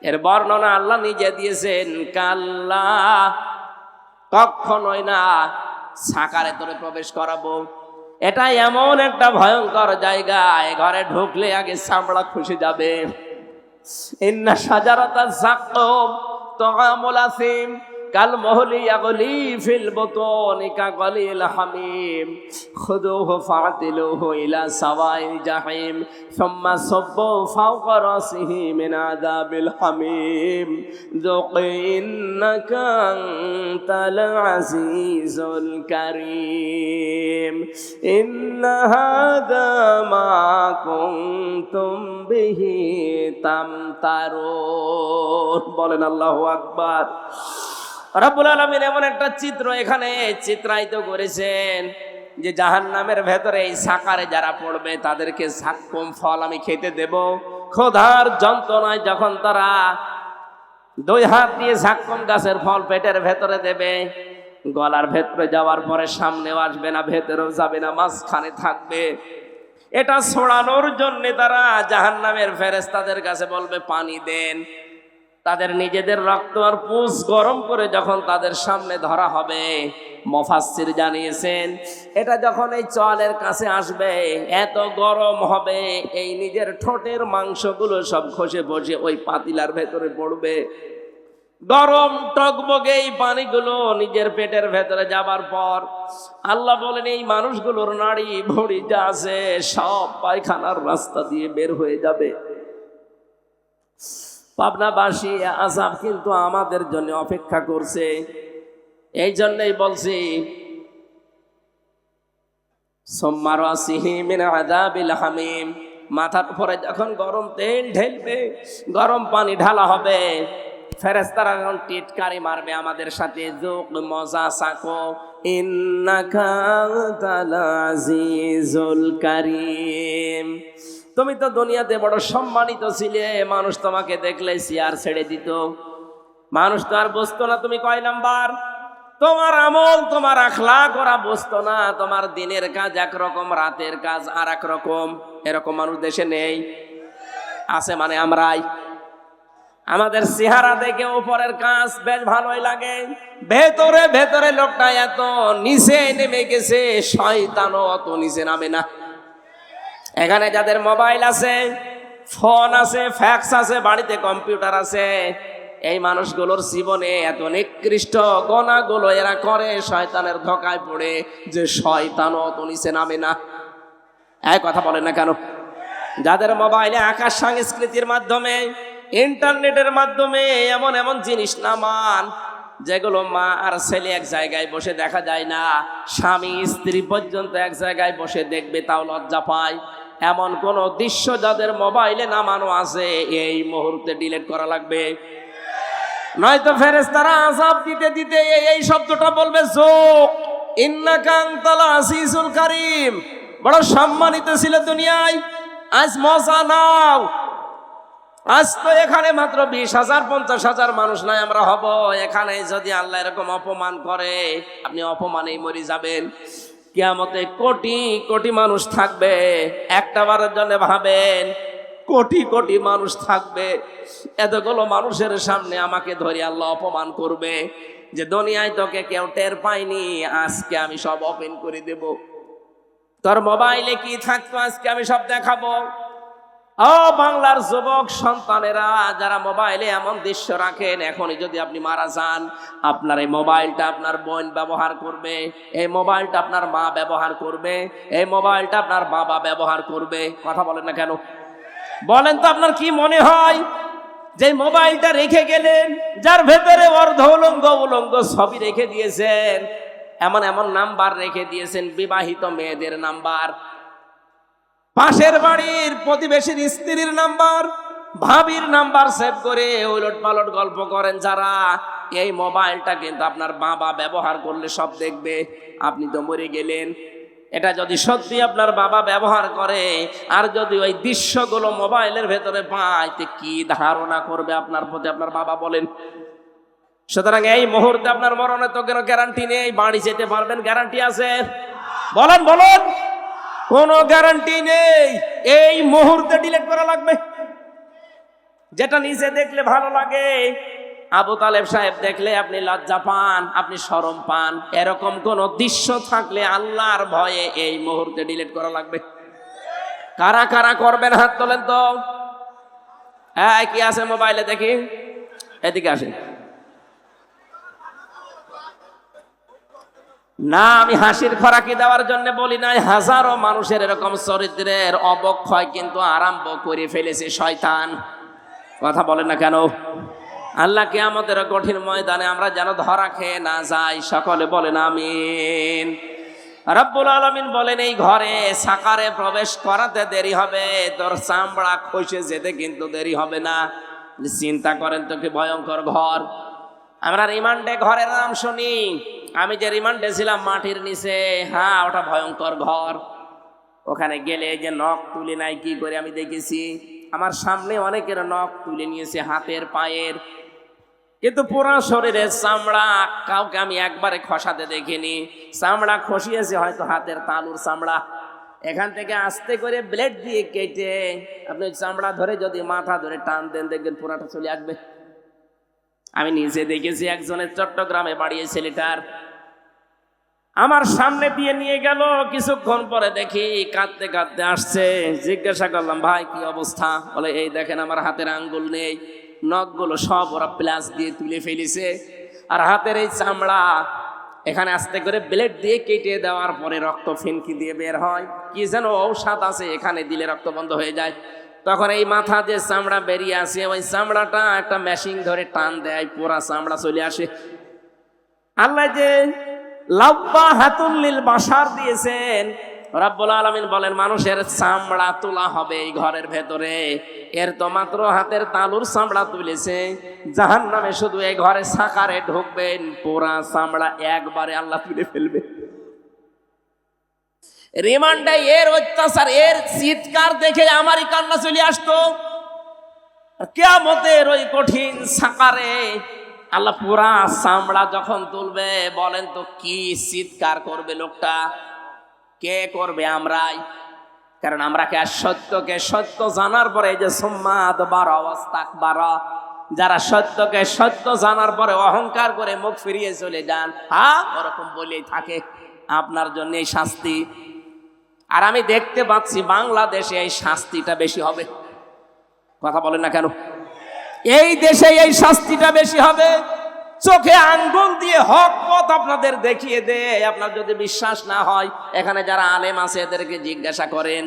এর বর্ণনা আল্লাহ নিজে দিয়েছেন, কাল্লা, কখনোই না, সাকারে তোরে প্রবেশ করাবো। এটা এমন একটা ভয়ঙ্কর জায়গা, ঘরে ঢুকলে আগে চামড়া খুশি যাবে। ইন্না শাজারাতা যাক্কুম তুআমুল আসিম কাল মুহলি ইয়াগলি ফিল বুতুনি কাগলিল হামিম খুযুহু ফাতিলুহু ইলা সাওয়াইল জাহিম সুম্মা সাব্বু ফাওকা রাসিহি মিন আযাবিল হামিম যুক ইন্নাকা আনতাল আজিজুল কারীম ইন্না হাযা মা কুনতুম বিহি তামতারুন। বলেন আল্লাহু আকবার। রব্বুল আলামিন এমন একটা চিত্র এখানে চিত্রায়িত করেছেন যে জাহান্নামের ভেতরে এই সাকারে যারা পড়বে তাদেরকে সাক্কুম ফল আমি খেতে দেব। ক্ষুধার যন্ত্রণায় যখন তারা দুই হাত দিয়ে সাক্কুম গাছের ফল পেটের ভেতরে দেবে, গলার ভেতরে যাওয়ার পরে সামনেও আসবে না, ভেতরেও যাবে না, মাঝখানে থাকবে। এটা ছড়ানোর জন্য তারা জাহান্নামের ফেরেশতাদের কাছে বলবে পানি দেন। তাদের নিজেদের রক্ত আর পুষ গরম করে যখন তাদের সামনে ধরা হবে, মুফাসসির জানিয়েছেন এটা যখন এই চলের কাছে আসবে এত গরম হবে, এই নিজের ঠোঁটের মাংসগুলো সব খসে বসে ওই পাতিলার ভেতরে পড়বে। গরম টকবগে এই পানিগুলো নিজের পেটের ভেতরে যাবার পর আল্লাহ বলেন এই মানুষগুলোর নাড়ি ভুঁড়ি যা আছে সব পায়খানার রাস্তা দিয়ে বের হয়ে যাবে। পাবনাবাসী আযাব কিন্তু আমাদের জন্য অপেক্ষা করছে। এই জন্যই বলছি সুম্মা রাসিহি মিন আযাবিল হামিম, মাথার উপরে যখন গরম তেল ঢেলবে, গরম পানি ঢালা হবে, ফেরেশতারা যখন টিটকারি মারবে আমাদের সাথে, যুক মজা সাকো ইন্নাকা আনতাল আজিজুল কারীম। তুমি তো দুনিয়াতে বড় সম্মানিত ছিলে, মানুষ তোমাকে দেখলে চেয়ার ছেড়ে দিত, মানুষ তো আর বুঝতো না তুমি কয় নাম্বার, তোমার আমল তোমার আখলাক ওরা বুঝতো না, তোমার দিনের কাজ একরকম, রাতের কাজ আর এক রকম। এরকম মানুষ দেশে নেই, আছে মানে আমরাই। আমাদের চেহারা দেখে উপরের কাজ বেশ ভালোই লাগে, ভেতরে ভেতরে লোকটা এত নিচে নেমে গেছে, শয়তানও অত নিচে নামে না। এখানে যাদের মোবাইল আছে, ফোন আছে, ফ্যাক্স আছে, বাড়িতে কম্পিউটার আছে, এই মানুষগুলোর জীবনে এত নিকৃষ্ট গোনাগুলো এরা করে শয়তানের ধোকায় পড়ে যে শয়তানও অত নিচে নামে না। এই কথা বলেন না কেন? যাদের মোবাইলে আকাশ সংস্কৃতির মাধ্যমে, ইন্টারনেটের মাধ্যমে এমন এমন জিনিস নামান যেগুলো মা আর ছেলে এক জায়গায় বসে দেখা যায় না, স্বামী স্ত্রী পর্যন্ত এক জায়গায় বসে দেখবে তাও লজ্জা পায়, এমন কোন দৃশ্য যাদের মোবাইলে নামানো আছে এই মুহূর্তে ডিলিট করা লাগবে। নয়তো ফেরেশতারা আযাব দিতে দিতে এই শব্দটা বলবে যুক ইন্নাকা আনতাল আজিজুল কারীম, বড় সম্মানিত ছিল দুনিয়ায়, আজ মজা নাও। আজ তো এখানে মাত্র 20,000 50,000 মানুষ নাই আমরা হব, এখানে যদি আল্লাহ এরকম অপমান করে আপনি অপমানেই মরে যাবেন। কিয়ামতে কোটি কোটি মানুষ থাকবে, একটা বারের জন্য ভাবেন কোটি কোটি মানুষ থাকবে, এতগুলো মানুষের সামনে আমাকে ধরে আল্লাহ অপমান করবে যে দুনিয়ায় তোকে কেউ টের পায়নি, আজকে আমি সব ওপেন করে দেব। তোর মোবাইলে কি থাকতো আজকে আমি সব দেখাবো। ও বাংলার যুবক সন্তানেরা যারা মোবাইলে এমন দৃশ্য রাখেন, এখনই যদি আপনি মারা যান, আপনার এই মোবাইলটা আপনার বোন ব্যবহার করবে, এই মোবাইলটা আপনার মা ব্যবহার করবে, এই মোবাইলটা আপনার বাবা ব্যবহার করবে। কথা বলেন না কেন? বলেন তো আপনার কি মনে হয় যে মোবাইলটা রেখে গেলেন, যার ভেতরে অর্ধ উলঙ্গ উলঙ্গ ছবি রেখে দিয়েছেন, এমন এমন নাম্বার রেখে দিয়েছেন, বিবাহিত মেয়েদের নাম্বার, পাশের বাড়ির প্রতিবেশীর স্ত্রীর নাম্বার, ভাবির নাম্বার সেভ করে ওলট পালট গল্প করেন যারা, এই মোবাইলটা কিন্তু আপনার বাবা ব্যবহার করলে সব দেখবে। আপনি তো মরে গেলেন, এটা যদি সত্যি আপনার বাবা ব্যবহার করে আর যদি ওই দৃশ্যগুলো মোবাইলের ভেতরে পায়, তো কি ধারণা করবে আপনার প্রতি আপনার বাবা বলেন। সুতরাং এই মুহূর্তে আপনার মরণে তো কোনো গ্যারান্টি নেই, বাড়ি যেতে পারবেন গ্যারান্টি আছে? বলেন বলেন, কোনো গ্যারান্টি নেই। এই মুহূর্তে ডিলিট করা লাগবে। যেটা নিজে দেখলে ভালো লাগে, আবু তালেব সাহেব দেখলে আপনি লজ্জা পান, আপনি শরম পান, এরকম কোন দৃশ্য থাকলে আল্লাহর ভয়ে এই মুহূর্তে ডিলিট করা লাগবে। কারা কারা করবেন হাত তোলেন তো। হ্যাঁ, কি আছে মোবাইলে দেখি, এদিকে আসেন। না, আমি হাসির খোরাকি দেওয়ার জন্য বলি নাই, হাজারো মানুষের এরকম চরিত্রের অবক্ষয় কিন্তু আরম্ভ করে ফেলেছে শয়তান। কথা বলেন না কেন? আল্লাহ কিয়ামতের কঠিন ময়দানে আমরা যেন ধরা খেয়ে না যাই, সকলে বলেন আমিন। রব্বুল আলামিন বলেন, এই ঘরে সাকারে প্রবেশ করাতে দেরি হবে, তোর চামড়া খসে যেতে কিন্তু দেরি হবে না। চিন্তা করেন তো কি ভয়ঙ্কর ঘর। আমরা রিমান্ডে ঘরের নাম শুনি, আমি যে রিমান্ডে ছিলাম মাটির নিচে, হ্যাঁ ওটা ভয়ঙ্কর ঘর। ওখানে গেলে যে নখ তুলে নাই কি করে আমি দেখেছি, আমার সামনে অনেকের নখ তুলে নিয়েছে হাতের পায়ের, কিন্তু পুরো শরীরের চামড়া কাউকে আমি একবারে খসাতে দেখিনি। চামড়া খসিয়েছে হয়তো হাতের তালুর চামড়া, এখান থেকে আস্তে করে ব্লেড দিয়ে কেটে আপনি চামড়া ধরে যদি মাথা ধরে টান দেন দেখবেন পুরাটা চলে আসবে। আমি নিজে দেখেছি, একজনের চট্টগ্রামে বাড়িয়ে ছেলেটার আমার সামনে দিয়ে নিয়ে গেল, কিছুক্ষণ পরে দেখি কাঁদতে কাঁদতে আসছে। জিজ্ঞাসা করলাম, ভাই কি অবস্থা? বলে, এই দেখেন আমার হাতের আঙ্গুল নেই, নখগুলো সব ওরা প্লাস দিয়ে তুলে ফেলেছে, আর হাতের এই চামড়া এখানে আস্তে করে ব্লেড দিয়ে কেটে দেওয়ার পরে রক্ত ফিনকি দিয়ে বের হয়, কি যেন ঔষধ আছে এখানে দিলে রক্ত বন্ধ হয়ে যায়। তখন এই মাথা যে চামড়া বেরিয়ে আসে, ওই চামড়াটা একটা মেশিন ধরে টান দেয়, পুরা চামড়া চলে আসে। আল্লাহ যে লাব্বা হাতুল্লিল বাসার দিয়েছেন, রব্বুল আলামিন বলেন মানুষের চামড়া তোলা হবে এই ঘরের ভেতরে, এর তো মাত্র হাতের তালুর চামড়া তুলেছে। জাহান্নামে শুধু এই ঘরে সাকারে ঢুকবেন, পুরা চামড়া একবারে আল্লাহ তুলে ফেলবে। রিমান্ডে এর অত্যাচার, এর চিৎকার দেখে আমারই কান্না চলে আসতো। কিয়ামতের ওই কঠিন সাকারে আল্লাহ পুরা চামড়া যখন তুলবে, বলেন তো কি চিৎকার করবে লোকটা? কে করবে? আমরাই। কারণ আমরা কে সত্যকে সত্য জানার পরে, এই যে সুম্মাদ বারা ওয়াস্তাকবারা, যারা সত্যকে সত্য জানার পরে অহংকার করে মুখ ফিরিয়ে চলে যান, হ্যাঁ ওরকম বলেই থাকে, আপনার জন্য এই শাস্তি। আর আমি দেখতে পাচ্ছি বাংলাদেশে এই শাস্তিটা বেশি হবে। কথা বলেন না কেন? এই দেশে এই শাস্তিটা বেশি হবে। চোখে আঙ্গুল দিয়ে হক পথ আপনাদের দেখিয়ে দে। আপনার যদি বিশ্বাস না হয়, এখানে যারা আলেম আছে এদেরকে জিজ্ঞাসা করেন।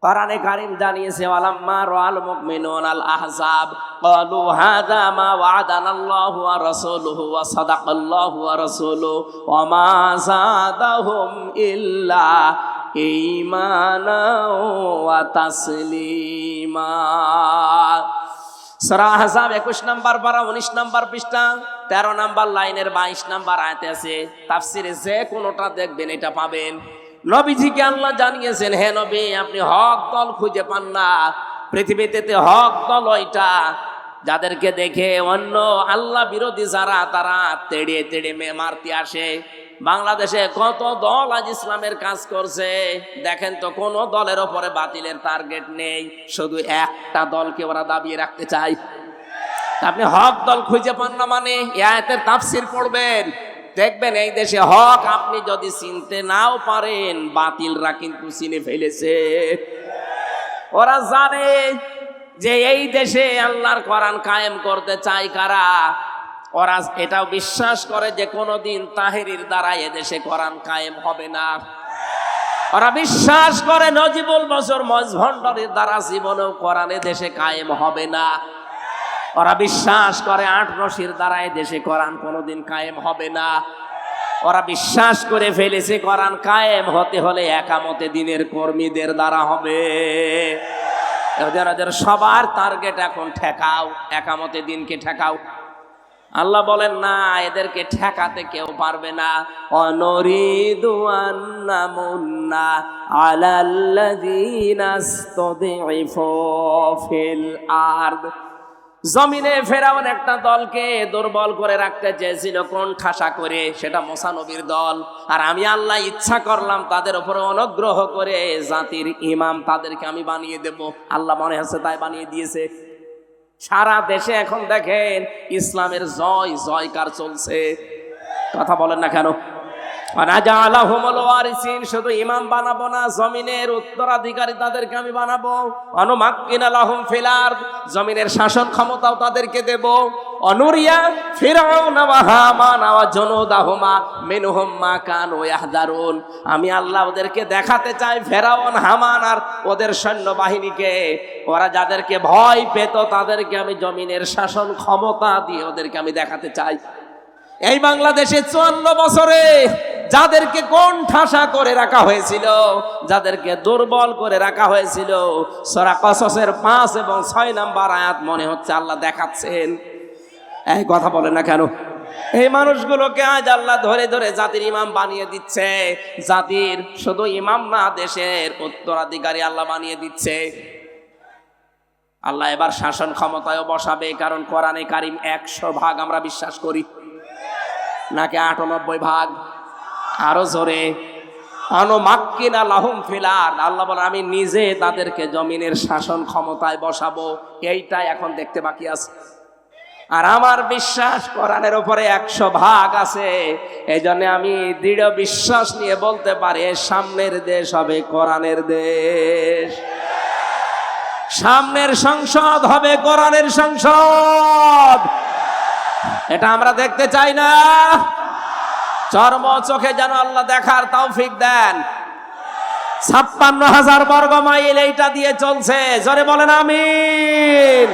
কোরআনে কারীম জানিয়েছে, ওয়ালাম্মা রাআল মুমিনুনা আল আহজাব ক্বালু হাযা মা ওয়া'আদানাল্লাহু ওয়া রাসূলুহু ওয়া সাদাকাল্লাহু ওয়া রাসূলুহু ওয়া মা যাদাহুম ইল্লা ঈমানা ওয়া তাসলিমা। সূরা আহজাব 21 নম্বর পারা 19 নম্বর পৃষ্ঠা 13 নম্বর লাইনের 22 নম্বর আয়াতে আছে। তাফসিরে যে কোনোটা দেখবেন এটা পাবেন। নবীজিকে আল্লাহ জানিয়েছেন, হে নবী, আপনি হক দল খুঁজে পান না। পৃথিবীতে হক দল ওইটা যাদেরকে দেখে অন্য আল্লাহ বিরোধী যারা তারা তেড়ে তেড়ে মারতে আসে। বাংলাদেশে কত দল আজ ইসলামের কাজ করছে, দেখেন তো কোন দলের ওপরে বাতিলের টার্গেট নেই, শুধু একটা দলকে ওরা দাবিয়ে রাখতে চায়। আপনি হক দল খুঁজে পান না মানে এই আয়াতের তাফসীর পড়বেন, দেখবেন এই দেশে হক আপনি যদি চিনতে নাও পারেন, বাতিলরা কিন্তু চিনে ফেলেছে। ওরা জানে যে এই দেশে আল্লাহর কোরআন কায়েম করতে চায় কারা। ওরা এটাও বিশ্বাস করে যে কোনোদিন তাহেরির দ্বারা এদেশে কোরআন কায়েম হবে না। ওরা বিশ্বাস করে নজিবুল বছর মজভণ্ডারির দ্বারা জীবনেও কোরআন দেশে কায়েম হবে না। ওরা বিশ্বাস করে আটরশির দ্বারা দেশে কোরআন কোনোদিন কায়েম হবে না। ওরা বিশ্বাস করে ফেলেছে কোরআন কায়েম হতে হলে একামতে দিনের কর্মীদের দ্বারা হবে। ওদের সবার টার্গেট এখন ঠেকাও, একামতে দিনকে ঠেকাও। আল্লাহ বলেন না, এদেরকে ঠেকাতে কেউ পারবে না। অনরিদু আন্নামুন্না আলাল্লাযীনা ইসতাদঈফু ফিল আরদ। জমিনে ফেরাউন একটা দলকে দুর্বল করে রাখতে চেয়েছিল কোন ঠাসা করে, সেটা মুসা নবীর দল। আর আমি আল্লাহ ইচ্ছা করলাম তাদের উপরে অনুগ্রহ করে জাতির ইমাম তাদেরকে আমি বানিয়ে দেব। আল্লাহ মনে হচ্ছে তাই বানিয়ে দিয়েছে। সারা দেশে এখন দেখেন ইসলামের জয়কার চলছে। কথা বলেন না কেন? শুধু ইমাম বানাবো না, জমিনের উত্তরাধিকারী তাদেরকে আমি বানাবো। অনুমাক্কিনা লাহুম ফিল আরদ, জমিনের শাসন ক্ষমতাও তাদেরকে দেব। অনুরিয়া ফিরআউনা ওয়া হামানা ওয়া জুনুদাহুমা মিনহুম মা কানু ইয়াহদারুন। আমি আল্লাহ ওদেরকে দেখাতে চাই, ফেরাউন হামান আর ওদের সৈন্যবাহিনীকে, ওরা যাদেরকে ভয় পেত তাদেরকে আমি জমিনের শাসন ক্ষমতা দিয়ে ওদেরকে আমি দেখাতে চাই। এই বাংলাদেশে 54 বছরে যাদেরকে কোন ঠাসা করে রাখা হয়েছিল, যাদেরকে দুর্বল করে রাখা হয়েছিল, সূরা কসসের 5 এবং 6 নম্বর আয়াত মনে হচ্ছে আল্লাহ দেখাচ্ছেন। এই কথা বলে না কেন? এই মানুষগুলোকে আজ আল্লাহ ধরে ধরে জাতির ইমাম বানিয়ে দিচ্ছে। জাতির শুধু ইমাম না, দেশের উত্তরাধিকারী আল্লাহ বানিয়ে দিচ্ছে। আল্লাহ এবার শাসন ক্ষমতায়ও বসাবে, কারণ কোরআনে কারিম 100 ভাগ আমরা বিশ্বাস করি, নাকি 98 ভাগ? আরো জোরে, অনুমাক্কিনা লাহুম ফিল আরদ। আল্লাহ বলে আমি নিজে তাদেরকে জমিনের শাসন ক্ষমতায় বসাবো। এইটা এখন দেখতে বাকি আছে। আর আমার বিশ্বাস কোরআনের উপরে 100 ভাগ আছে। এই জন্য আমি দৃঢ় বিশ্বাস নিয়ে বলতে পারি সামনের দেশ হবে কোরআনের দেশ। সামনের সংসদ হবে কোরআনের সংসদ। এটা আমরা দেখতে চাই না? চর্ম চোখে যেন আল্লাহ দেখার তৌফিক দেন। 56,000 বর্গ মাইল এইটা দিয়ে চলছে, জোরে বলেন আমিন।